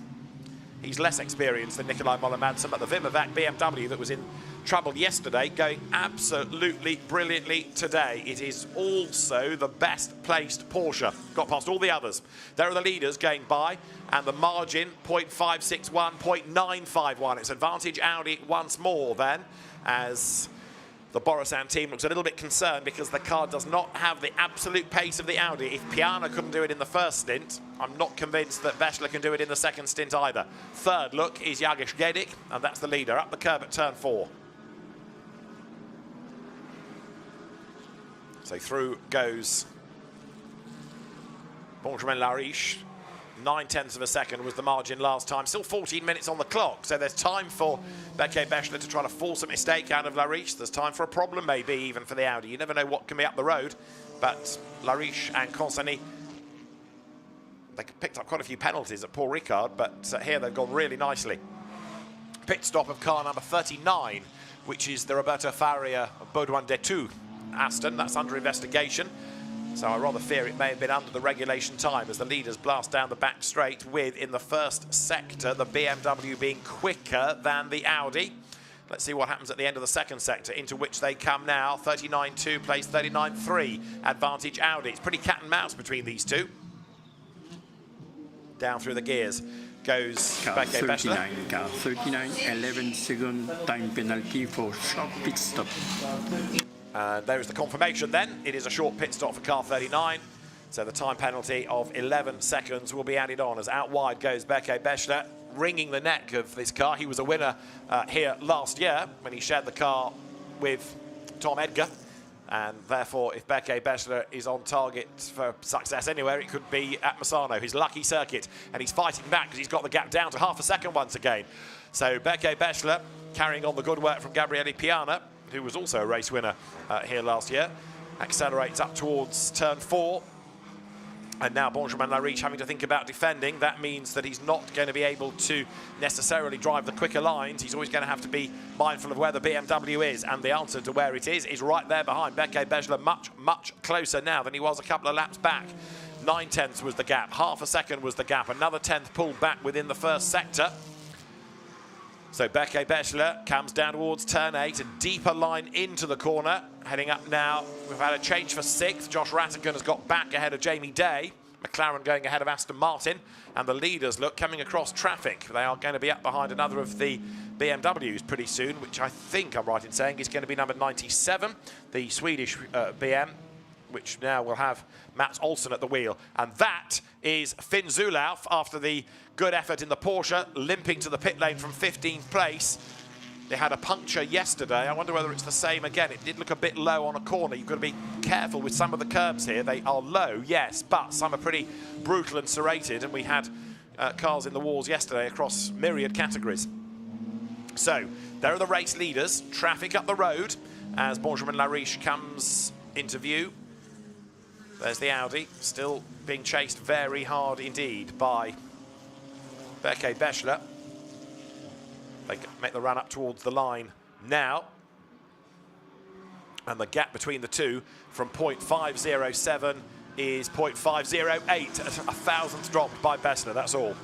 He's less experienced than Nikolai Moller-Madsen, but the Vimavac BMW that was in trouble yesterday going absolutely brilliantly today. It is also the best placed Porsche. Got past all the others. There are the leaders going by, and the margin 0.561, 0.951. It's advantage Audi once more then, as the Borasan team looks a little bit concerned because the car does not have the absolute pace of the Audi. If Piana couldn't do it in the first stint, I'm not convinced that Bechler can do it in the second stint either. Third look is Jagish Gedik, and that's the leader up the curb at turn 4. So through goes Benjamin Lariche. 9/10 of a second was the margin last time. Still 14 minutes on the clock, so there's time for Berke Bechler to try to force a mistake out of Lariche. There's time for a problem maybe even for the Audi. You never know what can be up the road, but Lariche and Consani, they picked up quite a few penalties at Paul Ricard, but here they've gone really nicely. Pit stop of car number 39, which is the Roberto Faria Baudouin Detu Aston. That's under investigation. So I rather fear it may have been under the regulation time as the leaders blast down the back straight with, in the first sector, the BMW being quicker than the Audi. Let's see what happens at the end of the second sector, into which they come now. 39.2 plays 39.3, advantage Audi. It's pretty cat and mouse between these two. Down through the gears goes Car Becky Bechler. 39, car 39, 11-second time penalty for short pit stop. And there is the confirmation then. It is a short pit stop for car 39. So the time penalty of 11 seconds will be added on as out wide goes Becky Bechler, wringing the neck of this car. He was a winner here last year when he shared the car with Tom Edgar. And therefore, if Becky Bechler is on target for success anywhere, it could be at Misano, his lucky circuit. And he's fighting back because he's got the gap down to half a second once again. So Becky Bechler carrying on the good work from Gabriele Piana, who was also a race winner here last year, accelerates up towards turn 4. And now Benjamin Lariche having to think about defending. That means that he's not going to be able to necessarily drive the quicker lines. He's always going to have to be mindful of where the BMW is. And the answer to where it is right there behind Becky Bechler, much, much closer now than he was a couple of laps back. 9/10 was the gap, half a second was the gap. Another 10th pulled back within the first sector. So Becky Bechler comes down towards turn 8, a deeper line into the corner. Heading up now, we've had a change for 6th. Josh Rattigan has got back ahead of Jamie Day. McLaren going ahead of Aston Martin. And the leaders, look, coming across traffic. They are going to be up behind another of the BMWs pretty soon, which I think I'm right in saying is going to be number 97, the Swedish BM, which now will have Mats Olsson at the wheel. And that is Finn Zulauf after the good effort in the Porsche, limping to the pit lane from 15th place. They had a puncture yesterday. I wonder whether it's the same again. It did look a bit low on a corner. You've got to be careful with some of the curbs here. They are low, yes, but some are pretty brutal and serrated. And we had cars in the walls yesterday across myriad categories. So there are the race leaders. Traffic up the road as Benjamin Lariche comes into view. There's the Audi, still being chased very hard indeed by Becky Bechler. They make the run up towards the line now. And the gap between the two from 0.507 is 0.508. A thousandth dropped by Bechler, that's all.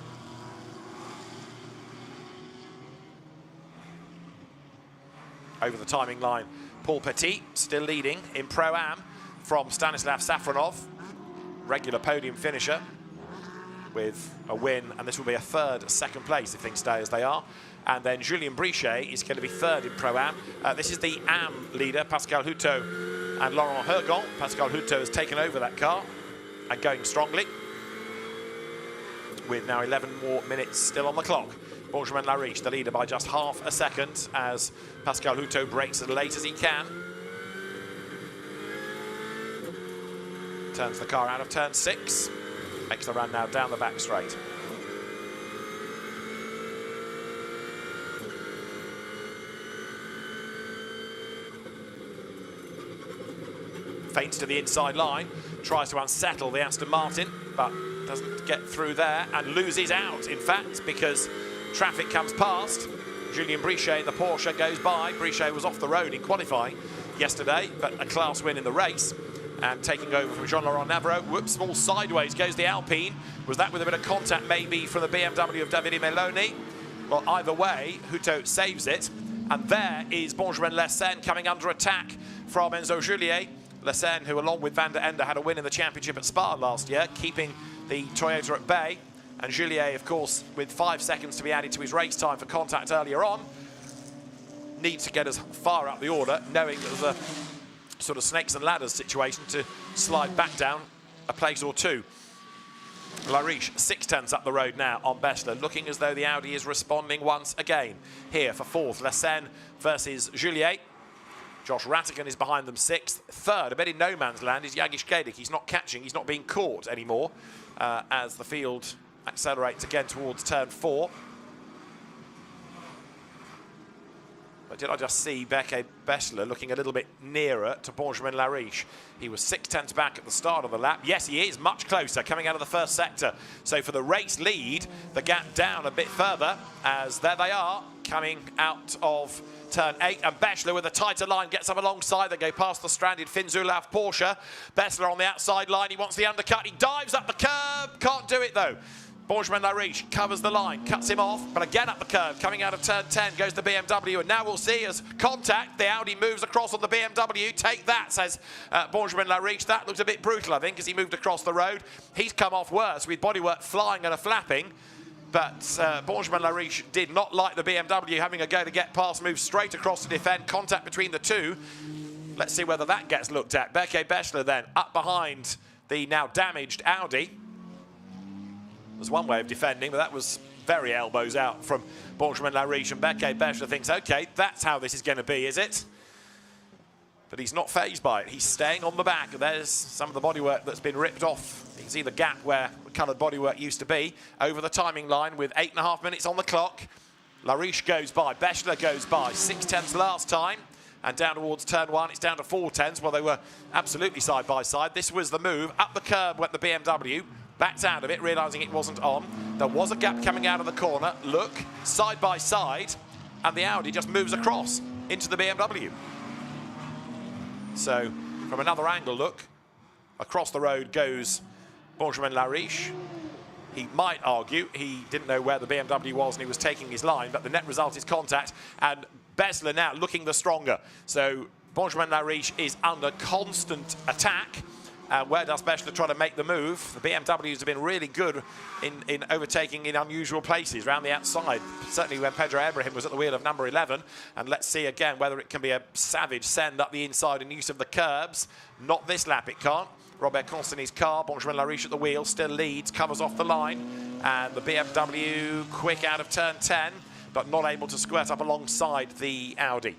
Over the timing line, Paul Petit still leading in Pro-Am from Stanislav Safronov, regular podium finisher with a win, and this will be a third, second place if things stay as they are. And then Julien Brichet is going to be third in Pro-Am. This is the AM leader, Pascal Houteau and Laurent Hergon. Pascal Houteau has taken over that car and going strongly with now 11 more minutes still on the clock. Benjamin Lariche, the leader by just half a second as Pascal Houteau brakes as late as he can. Turns the car out of turn 6. Makes the run now down the back straight. Feints to the inside line, tries to unsettle the Aston Martin, but doesn't get through there and loses out, in fact, because traffic comes past. Julien Brichet in the Porsche goes by. Brichet was off the road in qualifying yesterday, but a class win in the race. And taking over from Jean-Laurent Navarro. Whoops, small sideways goes the Alpine. Was that with a bit of contact maybe from the BMW of Davide Meloni? Well, either way, Houteau saves it. And there is Benjamin Lessen coming under attack from Enzo Juliet. Lessen, who along with Van der Ende had a win in the championship at Spa last year, keeping the Toyota at bay. And Juliet, of course, with 5 seconds to be added to his race time for contact earlier on, needs to get as far up the order, knowing that there's a sort of snakes and ladders situation to slide back down a place or two. Lariche 6/10 up the road now on Bechler, looking as though the Audi is responding once again. Here for 4th, Lessen versus Juliet. Josh Rattigan is behind them 6th. 3rd, a bit in no man's land, is Jagish Kedik. He's not catching, he's not being caught anymore as the field accelerates again towards turn 4. But did I just see Beke Bechler looking a little bit nearer to Benjamin Lariche? He was 6/10 back at the start of the lap. Yes, he is much closer coming out of the first sector. So for the race lead, the gap down a bit further, as there they are coming out of turn 8, and Bechler with a tighter line gets up alongside. They go past the stranded Finzulaf Porsche. Bechler on the outside line, he wants the undercut, he dives up the curb, can't do it though. Benjamin Lariche covers the line, cuts him off, but again up the curve, coming out of turn 10 goes the BMW, and now we'll see as contact, the Audi moves across on the BMW. Take that, says Benjamin Lariche. That looks a bit brutal, I think, as he moved across the road. He's come off worse with bodywork flying and a flapping. But Benjamin Lariche did not like the BMW having a go to get past, moves straight across to defend, contact between the two. Let's see whether that gets looked at. Beke Bechler then up behind the now damaged Audi. There's one way of defending, but that was very elbows out from Benjamin Lariche, and Beke Bechler thinks, okay, that's how this is going to be, is it? But he's not fazed by it. He's staying on the back. There's some of the bodywork that's been ripped off. You can see the gap where the coloured bodywork used to be. Over the timing line with 8.5 minutes on the clock. Lariche goes by. Bechler goes by. 6/10 last time. And down towards turn 1, it's down to 4/10. Well, they were absolutely side by side. This was the move. Up the curb went the BMW. Backed out of it, realising it wasn't on. There was a gap coming out of the corner. Look, side by side. And the Audi just moves across into the BMW. So, from another angle, look, across the road goes Benjamin Lariche. He might argue he didn't know where the BMW was and he was taking his line, but the net result is contact, and Bechler now looking the stronger. So, Benjamin Lariche is under constant attack. Where does Bechler try to make the move? The BMWs have been really good in overtaking in unusual places, around the outside. Certainly when Pedro Abraham was at the wheel of number 11. And let's see again whether it can be a savage send up the inside in use of the curbs. Not this lap, it can't. Robert Constantine's car, Benjamin Lariche at the wheel, still leads, covers off the line. And the BMW quick out of turn 10, but not able to squirt up alongside the Audi.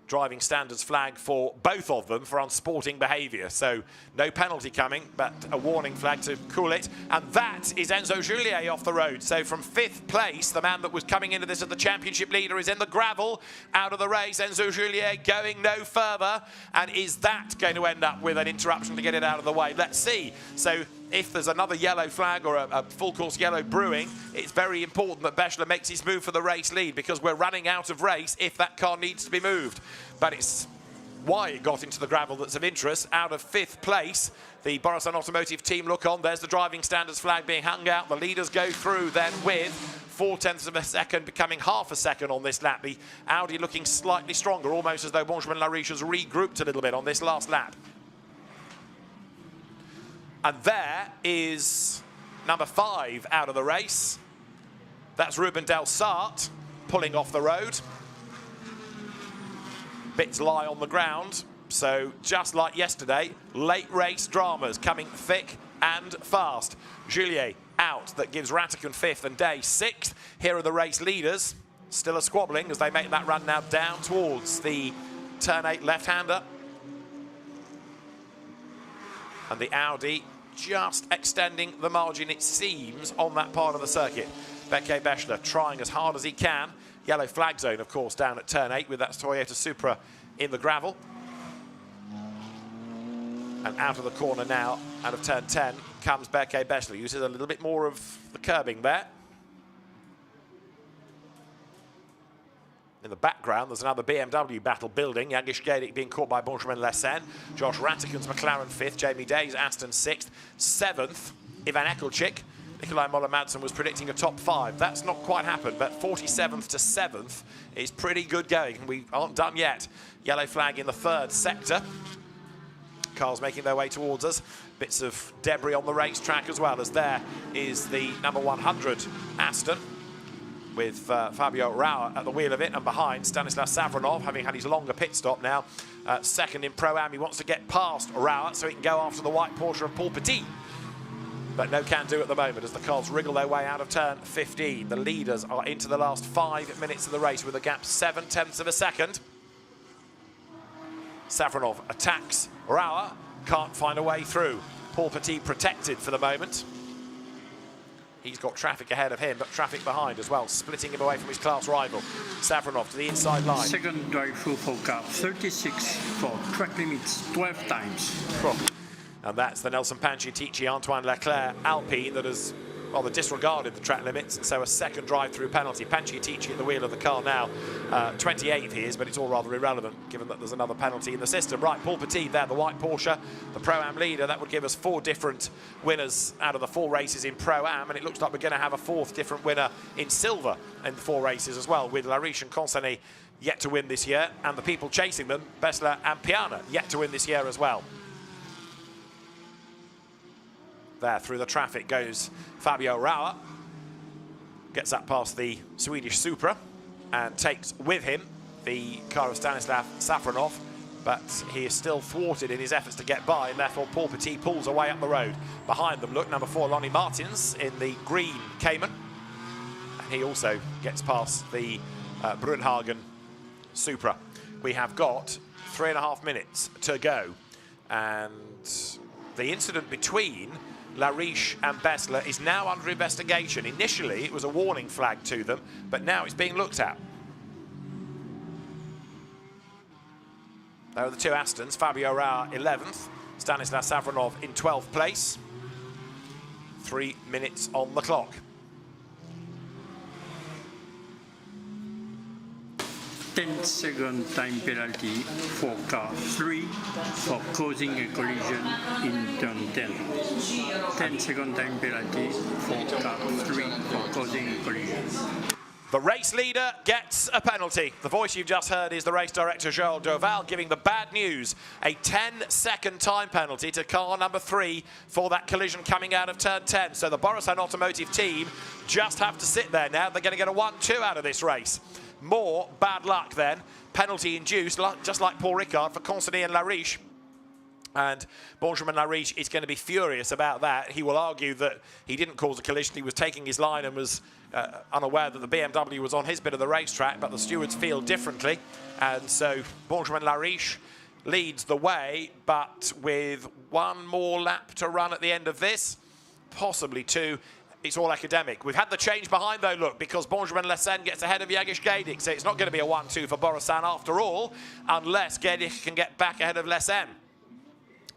Driving standards flag for both of them for unsporting behaviour. So no penalty coming, but a warning flag to cool it. And that is Enzo Julier off the road. So from 5th place, the man that was coming into this as the championship leader is in the gravel, out of the race. Enzo Julier going no further. And is that going to end up with an interruption to get it out of the way? Let's see. So if there's another yellow flag or a full course yellow brewing, it's very important that Bechler makes his move for the race lead, because we're running out of race if that car needs to be moved. But it's why it got into the gravel that's of interest. Out of 5th place, the Borusan Automotive team look on. There's the driving standards flag being hung out. The leaders go through then with 0.4 of a second, becoming half a second on this lap. The Audi looking slightly stronger, almost as though Benjamin Lariche has regrouped a little bit on this last lap. And there is number 5 out of the race. That's Ruben Del Sart pulling off the road. Bits lie on the ground. So just like yesterday, late race dramas coming thick and fast. Julier out, that gives Ratican 5th and Day 6th. Here are the race leaders. Still a squabbling as they make that run now down towards the turn 8 left-hander. And the Audi just extending the margin, it seems, on that part of the circuit. Beke Bechler trying as hard as he can. Yellow flag zone, of course, down at turn 8 with that Toyota Supra in the gravel. And out of the corner now, out of turn 10, comes Beke Bechler. Uses a little bit more of the curbing there. In the background, there's another BMW battle building. Jagish Gedic being caught by Benjamin Lessen. Josh Ratican's McLaren 5th. Jamie Day's Aston 6th. 7th, Ivan Ekelchik. Nikolai Moller-Madsen was predicting a top 5. That's not quite happened, but 47th to 7th is pretty good going. We aren't done yet. Yellow flag in the 3rd sector. Cars making their way towards us. Bits of debris on the racetrack as well, as there is the number 100 Aston, with Fabio Rauer at the wheel of it, and behind Stanislav Savronov, having had his longer pit stop now. 2nd in Pro-Am, he wants to get past Rauer so he can go after the white Porsche of Paul Petit. But no can do at the moment as the cars wriggle their way out of turn 15. The leaders are into the last 5 minutes of the race with a gap 0.7 of a second. Savronov attacks Rauer, can't find a way through. Paul Petit protected for the moment. He's got traffic ahead of him, but traffic behind as well, splitting him away from his class rival. Safronov to the inside line. Second drive-through for car 36 for track limits 12 times. And that's the Nelson Panciatici, Antoine Leclerc Alpine that has rather disregarded the track limits, and so a second drive-through penalty. Panciatici at the wheel of the car now. 28th he is, but it's all rather irrelevant given that there's another penalty in the system. Right, Paul Petit there, the white Porsche, the Pro-Am leader. That would give us 4 different winners out of the 4 races in Pro-Am, and it looks like we're going to have a 4th different winner in silver in the 4 races as well, with Lariche and Concerny yet to win this year, and the people chasing them, Bessler and Piana, yet to win this year as well. There, through the traffic goes Fabio Rauer. Gets that past the Swedish Supra and takes with him the car of Stanislav Safronov, but he is still thwarted in his efforts to get by, and therefore Paul Petit pulls away up the road. Behind them, look, number 4, Lonnie Martins in the green Cayman. And he also gets past the Brunhagen Supra. We have got 3.5 minutes to go, and the incident between Lariche and Bessler is now under investigation. Initially, it was a warning flag to them, but now it's being looked at. There are the 2 Astons, Fabio Rauer 11th, Stanislav Safronov in 12th place. 3 minutes on the clock. 10-second time penalty for car 3 for causing a collision in turn 10. 10-second time penalty for car 3 for causing a collision. The race leader gets a penalty. The voice you've just heard is the race director, Joël Doval, giving the bad news. A 10-second time penalty to car number 3 for that collision coming out of turn 10. So the Borusan Automotive team just have to sit there now. They're going to get a 1-2 out of this race. More bad luck then. Penalty induced, just like Paul Ricard, for Concerny and Lariche. And Benjamin Lariche is going to be furious about that. He will argue that he didn't cause a collision. He was taking his line and was unaware that the BMW was on his bit of the racetrack, but the stewards feel differently. And so Benjamin Lariche leads the way, but with 1 more lap to run at the end of this, possibly 2. It's all academic. We've had the change behind, though, look, because Benjamin Lesen gets ahead of Jagish Gaidik, so it's not going to be a 1-2 for Borusan after all, unless Gaidik can get back ahead of Lesen.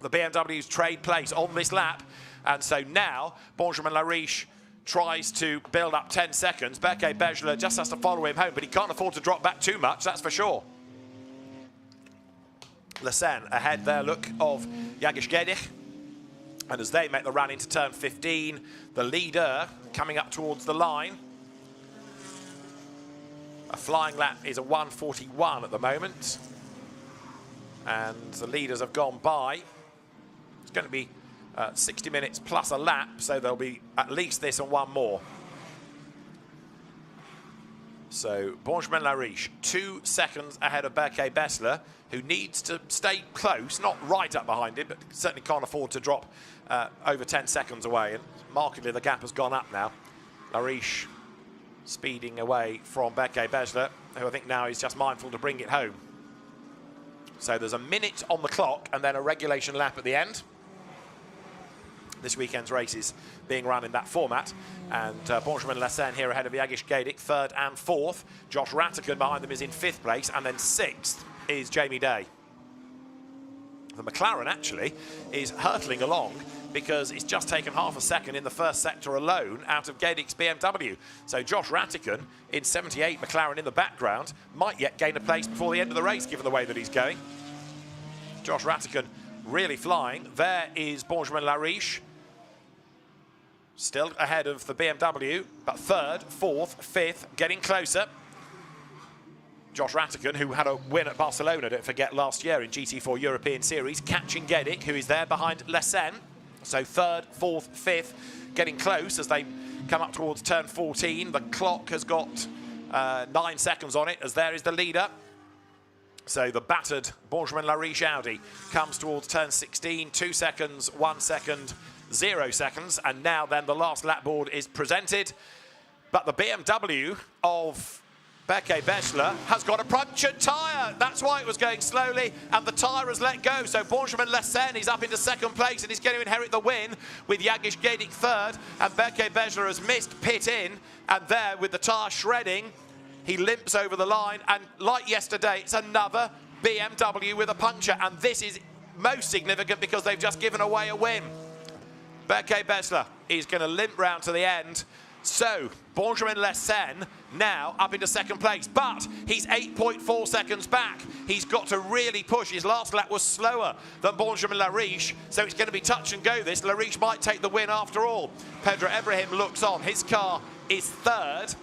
The BMW's trade place on this lap, and so now Benjamin Lariche tries to build up 10 seconds. Berke Bejler just has to follow him home, but he can't afford to drop back too much, that's for sure. Lesen ahead there, look, of Jagish Gaidik. And as they make the run into turn 15, the leader coming up towards the line. A flying lap is a 1:41 at the moment. And the leaders have gone by. It's going to be 60 minutes plus a lap, so there'll be at least this and 1 more. So Benjamin Lariche, 2 seconds ahead of Berke Bessler, who needs to stay close, not right up behind him, but certainly can't afford to drop over 10 seconds away. And markedly, the gap has gone up now. Lariche speeding away from Berke Bessler, who I think now is just mindful to bring it home. So there's a minute on the clock and then a regulation lap at the end. This weekend's races being run in that format. And Benjamin Lesen here ahead of Jagish Gaidik, 3rd and 4th. Josh Rattican behind them is in 5th place, and then 6th is Jamie Day. The McLaren actually is hurtling along because it's just taken half a second in the first sector alone out of Gaidik's BMW. So Josh Rattican in 78 McLaren in the background might yet gain a place before the end of the race, given the way that he's going. Josh Rattican really flying. There is Benjamin Lariche, still ahead of the BMW, but 3rd, 4th, 5th, getting closer. Josh Rattican, who had a win at Barcelona, don't forget, last year in GT4 European Series, catching Gaidik, who is there behind Lesen. So 3rd, 4th, 5th, getting close as they come up towards turn 14. The clock has got 9 seconds on it, as there is the leader. So the battered Benjamin Lariche Audi comes towards turn 16, 2 seconds, 1 second, 0 seconds, and now then the last lap board is presented. But the BMW of Berke Beschler has got a punctured tyre. That's why it was going slowly, and the tyre has let go. So Benjamin Lessen is up into second place, and he's going to inherit the win with Jagiš Gedik third. And Berke Beschler has missed pit in, and there with the tyre shredding, he limps over the line. And like yesterday, it's another BMW with a puncture, and this is most significant because they've just given away a win. Berke Beschler is going to limp round to the end. So, Benjamin Lessen now up into second place, but he's 8.4 seconds back. He's got to really push. His last lap was slower than Benjamin Lariche, so it's going to be touch and go this. Lariche might take the win after all. Pedro Ibrahim looks on. His car is third.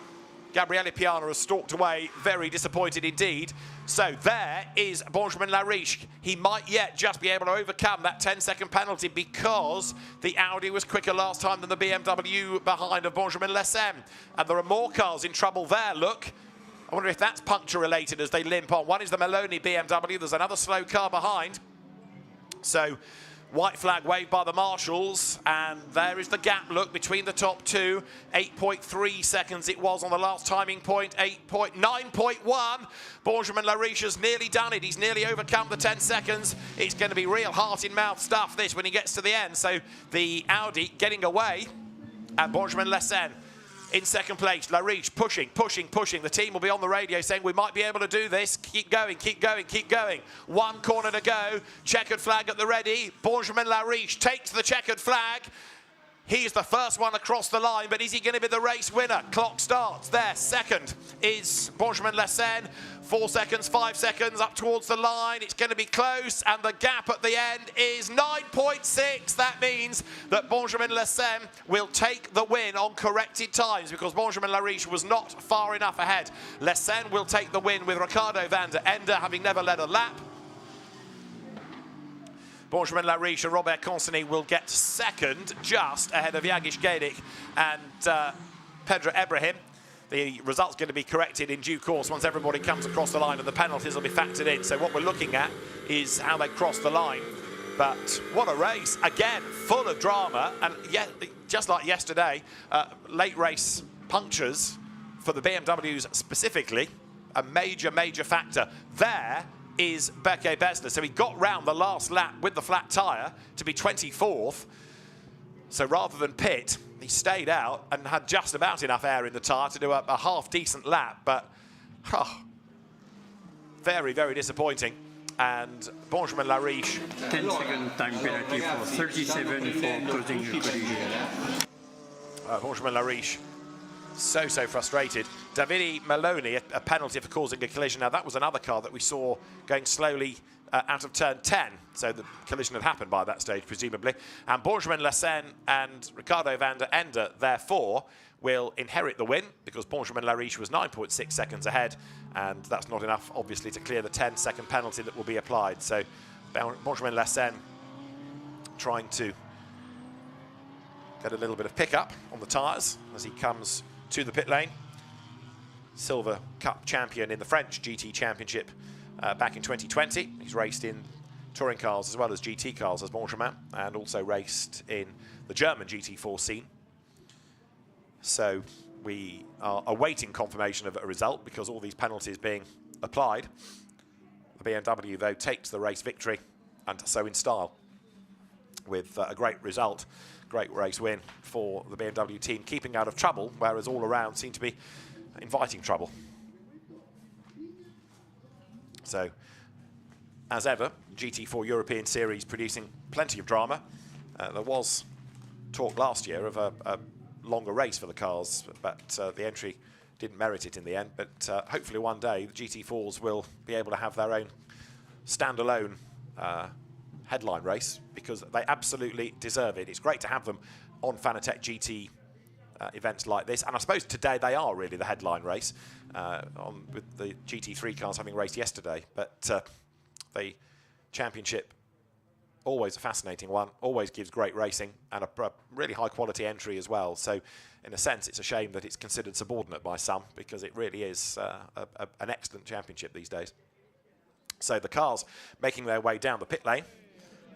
Gabriele Piana has stalked away, very disappointed indeed. So there is Benjamin Lariche. He might yet just be able to overcome that 10-second penalty because the Audi was quicker last time than the BMW behind of Benjamin Lessen. And there are more cars in trouble there, look. I wonder if that's puncture related as they limp on. One is the Maloney BMW, there's another slow car behind. So, white flag waved by the marshals, and there is the gap, look, between the top two. 8.3 seconds it was on the last timing point, 9.1. Benjamin Lariche has nearly done it. He's nearly overcome the 10 seconds. It's going to be real heart-in-mouth stuff, this, when he gets to the end. So the Audi getting away, and Benjamin Lessen in second place. Lariche pushing, pushing, pushing. The team will be on the radio saying, we might be able to do this. Keep going, keep going, keep going. One corner to go. Checkered flag at the ready. Benjamin Lariche takes the checkered flag. He's the first one across the line, but is he going to be the race winner? Clock starts there. Second is Benjamin Lessen. 4 seconds, 5 seconds up towards the line. It's going to be close, and the gap at the end is 9.6. That means that Benjamin Lessen will take the win on corrected times because Benjamin Lariche was not far enough ahead. Lessen will take the win with Ricardo van der Ende having never led a lap. Benjamin Lariche and Robert Consonny will get second, just ahead of Jagiš Gedik and Pedro Ibrahim. The result's going to be corrected in due course once everybody comes across the line and the penalties will be factored in. So what we're looking at is how they cross the line. But what a race. Again, full of drama. And yet, just like yesterday, late race punctures for the BMWs specifically, a major, major factor. There is Berke Beschler. So he got round the last lap with the flat tyre to be 24th. So rather than pit, he stayed out and had just about enough air in the tyre to do a half-decent lap. But very, very disappointing. And Benjamin Lariche. 10-second time penalty for 37 for causing a collision. Benjamin Lariche. So frustrated. Davide Maloney, a penalty for causing a collision. Now, that was another car that we saw going slowly out of turn 10. So the collision had happened by that stage, presumably. And Benjamin Lessen and Ricardo van der Ende, therefore, will inherit the win because Benjamin Lariche was 9.6 seconds ahead. And that's not enough, obviously, to clear the 10-second penalty that will be applied. So Benjamin Lessen trying to get a little bit of pickup on the tyres as he comes to the pit lane. Silver Cup champion in the French GT Championship back in 2020. He's raced in touring cars as well as GT cars as Benjamin, and also raced in the German GT4 scene. So we are awaiting confirmation of a result because all these penalties being applied. The BMW, though, takes the race victory, and so in style, with a great result. Great race win for the BMW team, keeping out of trouble, whereas all around seem to be inviting trouble. So, as ever, GT4 European Series producing plenty of drama. There was talk last year of a longer race for the cars, but the entry didn't merit it in the end. But hopefully one day the GT4s will be able to have their own standalone headline race because they absolutely deserve it. It's great to have them on Fanatec GT events like this, and I suppose today they are really the headline race with the GT3 cars having raced yesterday. But the championship, always a fascinating one, always gives great racing and a really high quality entry as well. So in a sense it's a shame that it's considered subordinate by some because it really is an excellent championship these days. So the cars making their way down the pit lane.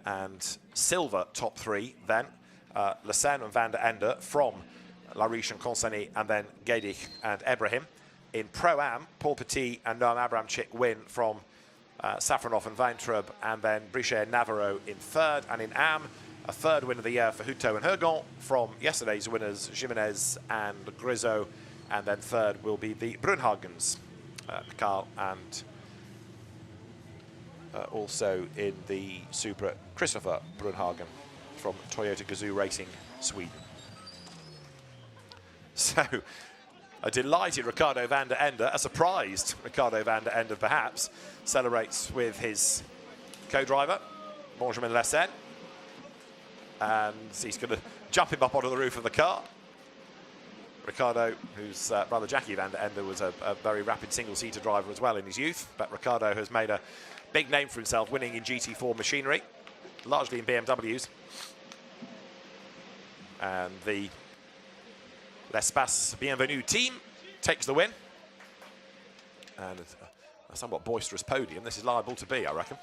And silver top three then, Lessen and van der Ende from Lariche and Consonny, and then Gedik and Ibrahim. In Pro-Am, Paul Petit and Noam Abramczyk win from Safronov and Weintraub, and then Brichet and Navarro in third. And in Am, a third win of the year for Hutto and Hergon from yesterday's winners, Jimenez and Grisot. And then third will be the Brunhagens, Carl, and also in the Supra, Christopher Brunhagen from Toyota Gazoo Racing, Sweden. So, a delighted Ricardo van der Ende, a surprised Ricardo van der Ende perhaps, celebrates with his co-driver, Benjamin Lessen. And he's going to jump him up onto the roof of the car. Ricardo, whose brother Jackie van der Ende was a very rapid single-seater driver as well in his youth, but Ricardo has made a big name for himself, winning in GT4 machinery, largely in BMWs. And the L'Espace Bienvenue team takes the win. And a somewhat boisterous podium. This is liable to be, I reckon.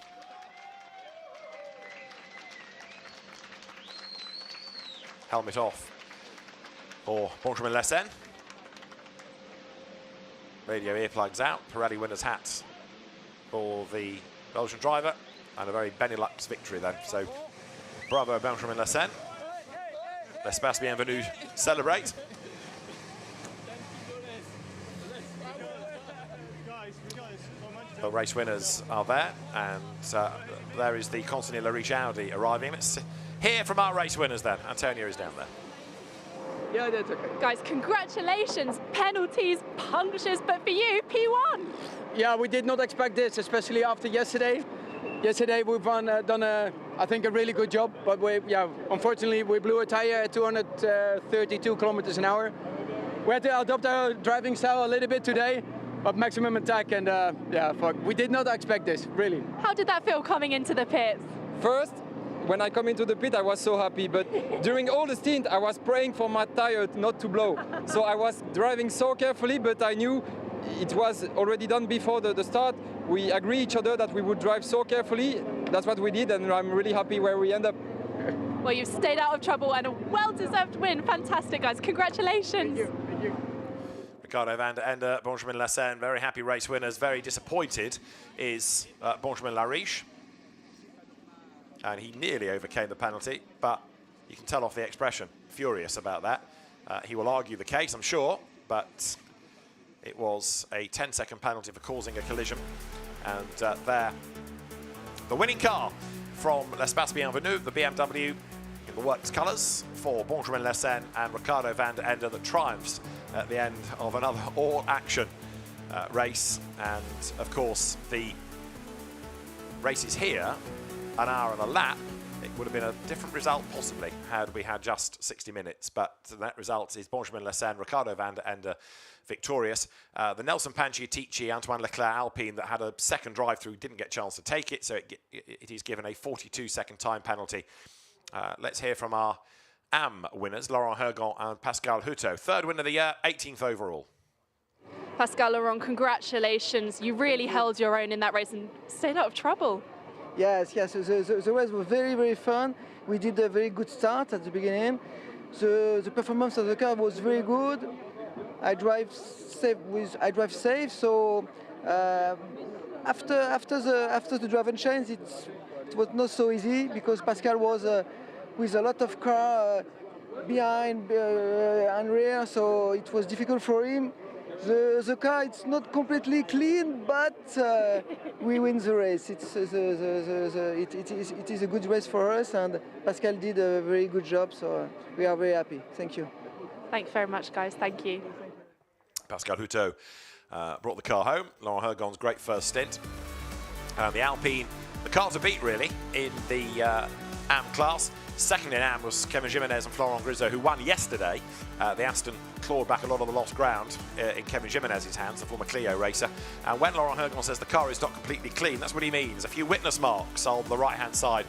Helmet off for Benjamin Lessen. Radio earplugs out. Pirelli winner's hats for the Belgian driver. And a very Benelux victory then. So, bravo Benjamin Lessen. L'Espace Bienvenue celebrate. The race winners are there, and there is the Consigny Lariche Audi arriving. Let's hear from our race winners then. Antonio is down there. Yeah, that's okay. Guys, congratulations. Penalties, punctures, but for you, P1. Yeah, we did not expect this, especially after yesterday. Yesterday we've done, I think, a really good job, but unfortunately we blew a tire at 232 kilometers an hour. We had to adopt our driving style a little bit today, but maximum attack, and we did not expect this, really. How did that feel coming into the pits? First, when I come into the pit, I was so happy, but during all the stint, I was praying for my tire not to blow. So I was driving so carefully, but I knew it was already done before the start. We agreed each other that we would drive so carefully. That's what we did, and I'm really happy where we end up. Well, you've stayed out of trouble, and a well-deserved win. Fantastic, guys. Congratulations. Thank you. Thank you. Ricardo van der Ende, Benjamin Lessen, very happy race winners. Very disappointed is Benjamin Lariche. And he nearly overcame the penalty, but you can tell off the expression, furious about that. He will argue the case, I'm sure, but it was a 10-second penalty for causing a collision. And there, the winning car from L'Espace Bienvenue, the BMW in the works colours for Benjamin Lessen and Ricardo van der Ende, that triumphs at the end of another all-action race. And of course, the race is here, an hour and a lap. It would have been a different result possibly had we had just 60 minutes, but the net result is Benjamin Lessen, Ricardo van der Ende victorious. The Nelson Panciatici, Antoine Leclerc Alpine that had a second drive through didn't get a chance to take it, so it is given a 42-second time penalty. Let's hear from our AM winners, Laurent Hergon and Pascal Hutto. Third win of the year, 18th overall. Pascal, Laurent, congratulations. You really held your own in that race and stayed out of trouble. Yes. The race was very, very fun. We did a very good start at the beginning. The performance of the car was very good. I drive safe. So after the drive and change, it was not so easy because Pascal was with a lot of car behind and rear, so it was difficult for him. The car, it's not completely clean, but we win the race. It is a good race for us, and Pascal did a very good job, so we are very happy. Thank you. Thanks very much, guys. Thank you. Pascal Hutto brought the car home. Laurent Hergon's great first stint. The Alpine, the car to beat really in the AM class. Second in AM was Kevin Jimenez and Florent Grisot, who won yesterday. The Aston clawed back a lot of the lost ground in Kevin Jimenez's hands, the former Clio racer. And when Laurent Hergon says the car is not completely clean, that's what he means. A few witness marks on the right-hand side,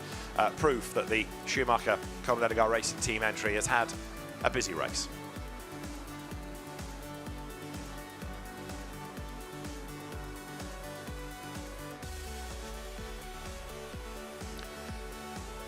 proof that the Schumacher Colin Edgar Racing Team entry has had a busy race.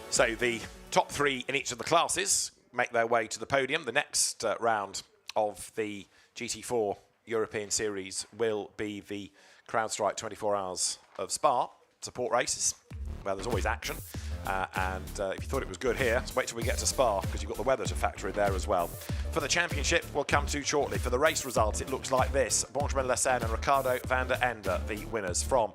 So the top three in each of the classes make their way to the podium. The next round of the GT4 European Series will be the CrowdStrike 24 Hours of Spa support races, where there's always action. If you thought it was good here, just wait till we get to Spa, because you've got the weather to factor in there as well. For the championship, we'll come to shortly. For the race results, it looks like this. Benjamin Lessen and Ricardo van der Ende, the winners from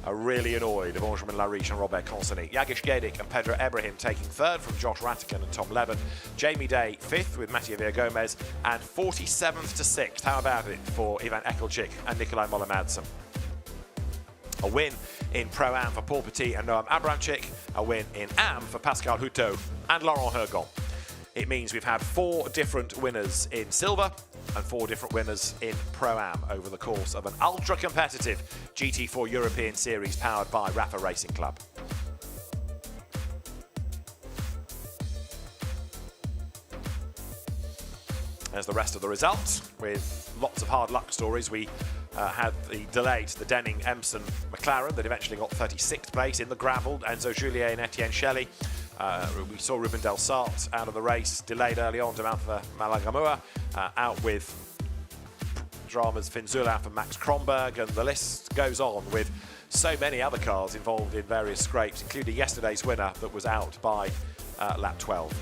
a really annoyed Benjamin Lariche and Robert Consonny. Jagish Gedik and Pedro Ibrahim taking third from Josh Rattigan and Tom Levin. Jamie Day fifth with Mattia Villagomez, and 47th to 6th. How about it for Ivan Ekelchik and Nikolai Moller-Madsen? A win in Pro-Am for Paul Petit and Noam Abramczyk. A win in Am for Pascal Houteau and Laurent Hergon. It means we've had 4 different winners in silver and 4 different winners in Pro-Am over the course of an ultra-competitive GT4 European Series powered by RAFA Racing Club. There's the rest of the results with lots of hard luck stories. We had the delay to the Denning Empson McLaren that eventually got 36th place in the gravel. Enzo Juliet and Etienne Shelley. We saw Ruben Del Sart out of the race, delayed early on to Malfa Malagamua, out with dramas Finn Zulaf and Max Kronberg, and the list goes on with so many other cars involved in various scrapes, including yesterday's winner that was out by lap 12.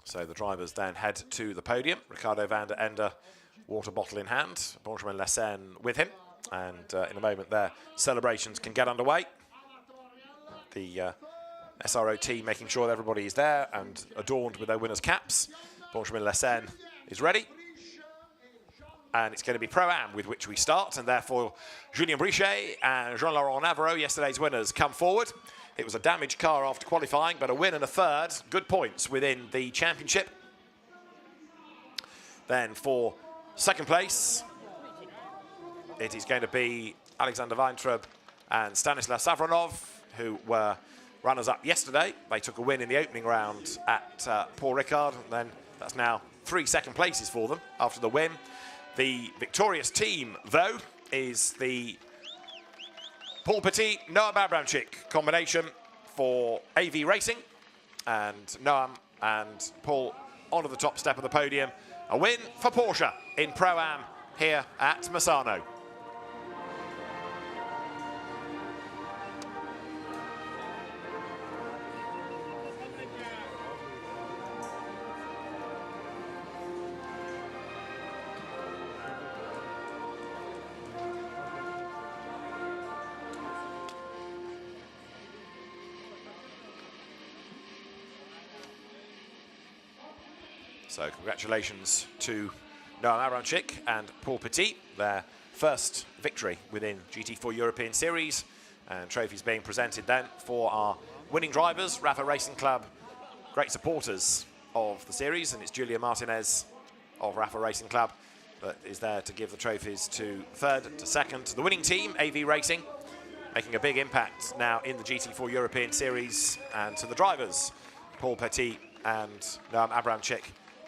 So the drivers then head to the podium. Ricardo van der Ende, water bottle in hand. Benjamin Lessen with him. And in a moment their celebrations can get underway. The SRO team making sure that everybody is there and adorned with their winners' caps. Benjamin Lessen is ready. And it's going to be Pro-Am with which we start. And therefore, Julien Brichet and Jean-Laurent Navarro, yesterday's winners, come forward. It was a damaged car after qualifying, but a win and a third. Good points within the championship. Then for second place, it is going to be Alexander Weintraub and Stanislav Savronov, who were runners-up yesterday. They took a win in the opening round at Paul Ricard, and then that's now 3 second places for them after the win. The victorious team, though, is the Paul Petit, Noam Abramczyk combination for AV Racing, and Noam and Paul onto the top step of the podium. A win for Porsche in Pro-Am here at Misano. So congratulations to Noam Abramczyk and Paul Petit, their first victory within GT4 European Series, and trophies being presented then for our winning drivers, RAFA Racing Club, great supporters of the series, and it's Julia Martinez of RAFA Racing Club that is there to give the trophies to third, to second, to the winning team, AV Racing, making a big impact now in the GT4 European Series, and to the drivers, Paul Petit and Noam Abramczyk,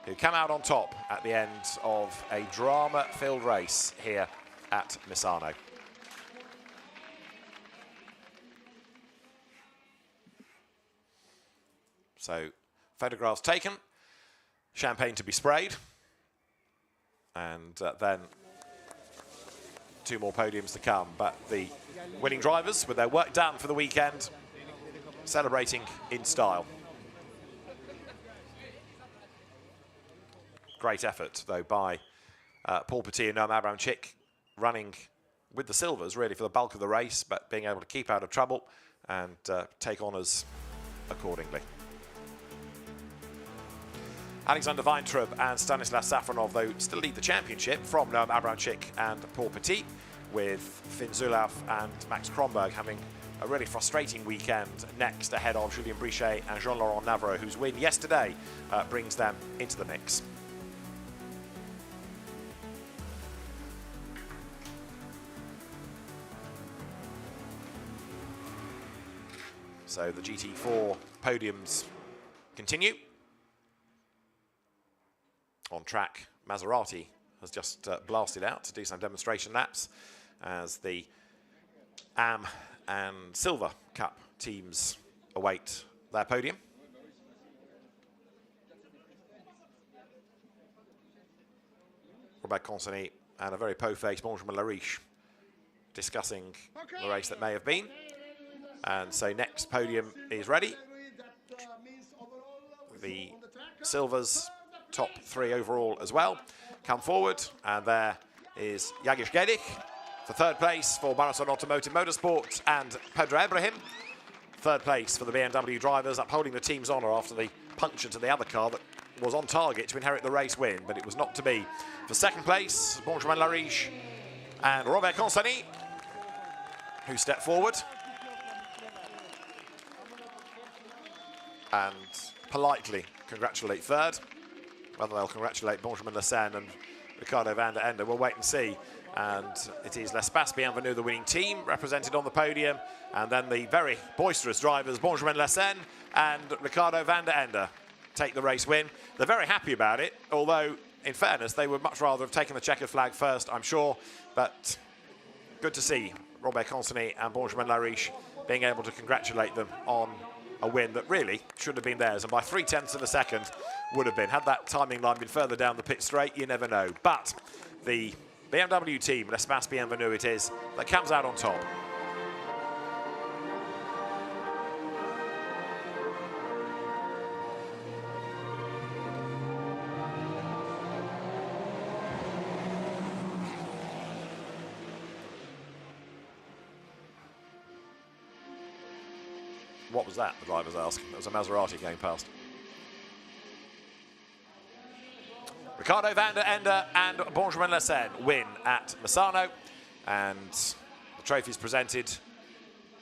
who come out on top at the end of a drama-filled race here at Misano. So, photographs taken, champagne to be sprayed, and then 2 more podiums to come. But the winning drivers, with their work done for the weekend, celebrating in style. Great effort, though, by Paul Petit and Noam Abramczyk, running with the silvers, really, for the bulk of the race, but being able to keep out of trouble and take honours accordingly. Alexander Weintraub and Stanislav Safronov, though, still lead the championship from Noam Abramczyk and Paul Petit, with Finn Zulaf and Max Kronberg having a really frustrating weekend next ahead of Julien Brichet and Jean-Laurent Navarro, whose win yesterday brings them into the mix. So the GT4 podiums continue. On track, Maserati has just blasted out to do some demonstration laps as the AM and Silver Cup teams await their podium. Robert Consonny and a very po-faced Benjamin Lariche discussing the race that may have been. And so next podium is ready. The silvers, top 3 overall as well, come forward. And there is Jagish Gedik for 3rd place for Marathon Automotive Motorsports, and Pedro Ibrahim, 3rd place for the BMW drivers, upholding the team's honour after the puncture to the other car that was on target to inherit the race win, but it was not to be. For 2nd place, Benjamin Lariche and Robert Consonny, who stepped forward and politely congratulate 3rd. Whether they'll congratulate Benjamin Lessen and Ricardo van der Ende, we'll wait and see. And it is L'Espace Bienvenue, the winning team, represented on the podium, and then the very boisterous drivers, Benjamin Lessen and Ricardo van der Ende, take the race win. They're very happy about it, although, in fairness, they would much rather have taken the checkered flag first, I'm sure. But good to see Robert Consonny and Benjamin Lariche being able to congratulate them on a win that really should have been theirs, and by 0.3 of a second would have been. Had that timing line been further down the pit straight, you never know. But the BMW team, L'Espace Bienvenue it is, that comes out on top. What was that, the drivers ask? It was a Maserati going past. Ricardo van der Ende and Benjamin Lessen win at Misano, and the trophies presented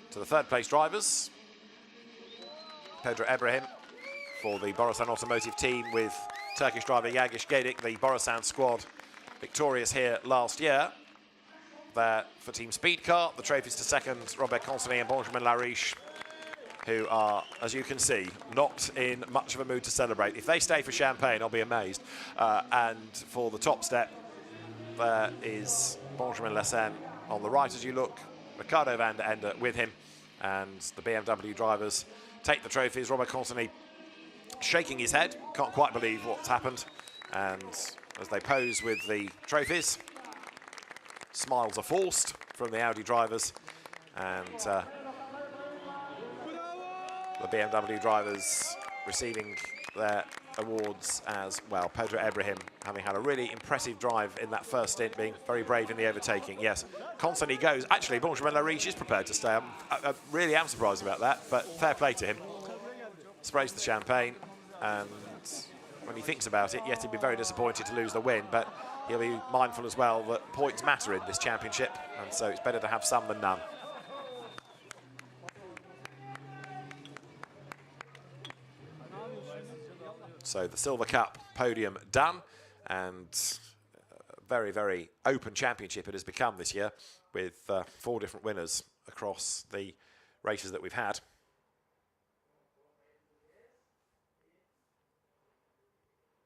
to the 3rd place drivers. Pedro Ibrahim for the Borusan Automotive team, with Turkish driver Jagish Gedik, the Borusan squad, victorious here last year. There for Team Speedcar, the trophies to 2nd, Robert Consonny and Benjamin Lariche, who are, as you can see, not in much of a mood to celebrate. If they stay for champagne, I'll be amazed. And for the top step, there is Benjamin Lessen on the right as you look, Ricardo van der Ende with him, and the BMW drivers take the trophies. Robert Consonny shaking his head, can't quite believe what's happened. And as they pose with the trophies, smiles are forced from the Audi drivers, and the BMW drivers receiving their awards as well. Pedro Ibrahim having had a really impressive drive in that first stint, being very brave in the overtaking. Yes, constantly goes. Actually, Benjamin Lariche is prepared to stay. I really am surprised about that, but fair play to him. Sprays the champagne, and when he thinks about it, yes, he'd be very disappointed to lose the win, but he'll be mindful as well that points matter in this championship, and so it's better to have some than none. So the Silver Cup podium done, and a very, very open championship it has become this year, with 4 different winners across the races that we've had.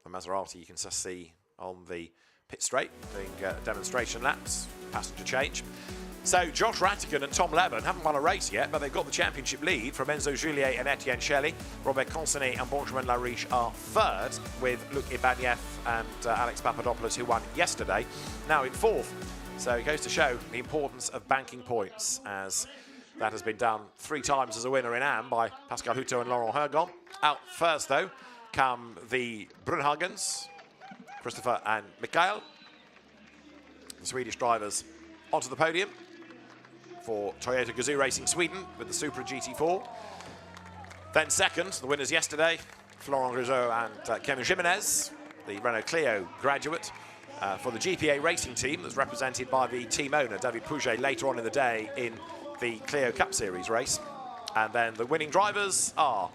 The Maserati you can just see on the pit straight, doing demonstration laps, passenger change. So Josh Rattigan and Tom Leben haven't won a race yet, but they've got the championship lead from Enzo Juliet and Etienne Shelley. Robert Consonny and Benjamin Lariche are 3rd, with Luc Ibanieff and Alex Papadopoulos, who won yesterday, now in 4th. So it goes to show the importance of banking points, as that has been done 3 times as a winner in Am by Pascal Hutto and Laurent Hergon. Out first, though, come the Brunhagens, Christopher and Mikael, the Swedish drivers, onto the podium for Toyota Gazoo Racing Sweden with the Supra GT4. Then 2nd, the winners yesterday, Florent Grisot and Kevin Jimenez, the Renault Clio graduate, for the GPA Racing team that's represented by the team owner, David Pouget, later on in the day in the Clio Cup Series race. And then the winning drivers are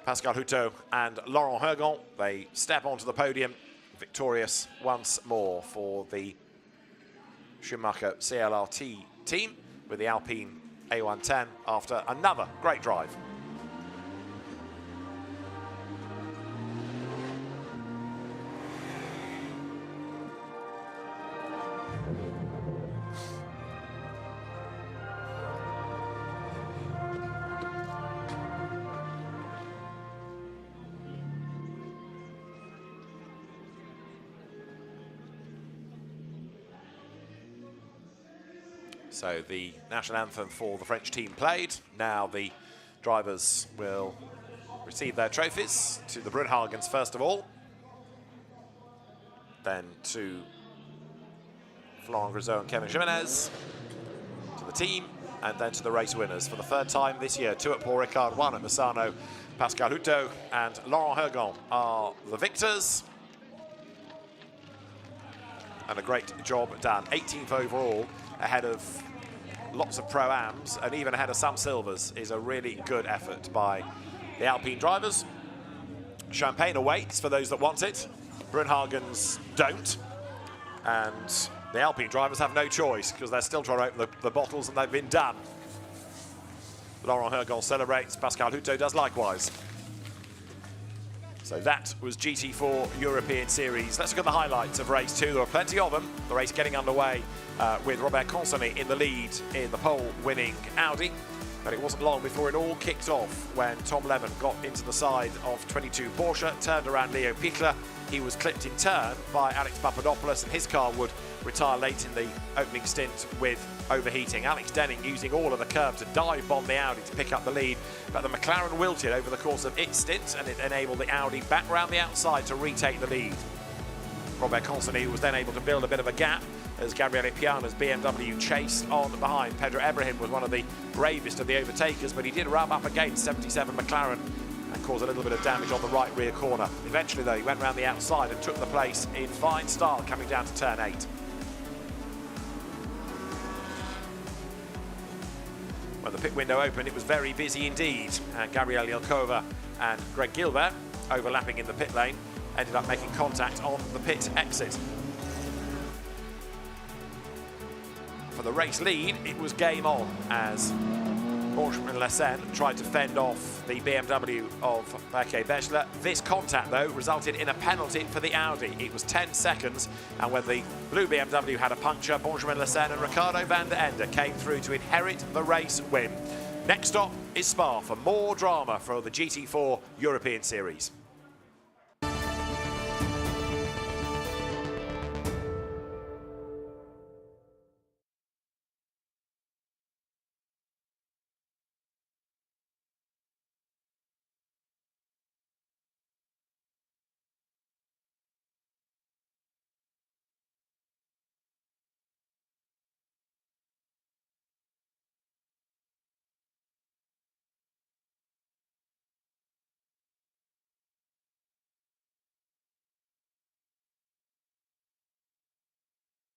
Pascal Hutto and Laurent Hergon. They step onto the podium, victorious once more for the Schumacher CLRT team with the Alpine A110 after another great drive. So the national anthem for the French team played. Now the drivers will receive their trophies to the Brunhagens first of all, then to Florent Grisot and Kevin Jimenez, to the team, and then to the race winners. For the third time this year, 2 at Paul Ricard, 1 at Misano. Pascal Houteau and Laurent Hergon are the victors. And a great job done. 18th overall, ahead of lots of Pro-Ams, and even ahead of some Silvers, is a really good effort by the Alpine drivers. Champagne awaits for those that want it. Brunhagens don't. And the Alpine drivers have no choice because they're still trying to open the bottles and they've been done. Laurent Hergon celebrates, Pascal Houteau does likewise. So that was GT4 European Series. Let's look at the highlights of race 2. There were plenty of them. The race getting underway with Robert Consonnet in the lead in the pole-winning Audi. But it wasn't long before it all kicked off when Tom Levin got into the side of 22 Porsche, turned around Leo Pichler. He was clipped in turn by Alex Papadopoulos, and his car would retire late in the opening stint with overheating. Alex Denning using all of the curve to dive bomb the Audi to pick up the lead, but the McLaren wilted over the course of its stint, and it enabled the Audi back round the outside to retake the lead. Robert Consonnet was then able to build a bit of a gap as Gabriele Piana's BMW chased on behind. Pedro Ebrahim was one of the bravest of the overtakers, but he did rub up against 77 McLaren and cause a little bit of damage on the right rear corner. Eventually, though, he went round the outside and took the place in fine style coming down to turn 8. When the pit window opened, it was very busy indeed, and Gabriel Yelkova and Greg Gilbert, overlapping in the pit lane, ended up making contact on the pit exit. For the race lead, it was game on as Benjamin Lessen tried to fend off the BMW of Beke Bechler. This contact, though, resulted in a penalty for the Audi. It was 10 seconds, and when the blue BMW had a puncture, Benjamin Lessen and Ricardo van der Ende came through to inherit the race win. Next stop is Spa for more drama for the GT4 European Series.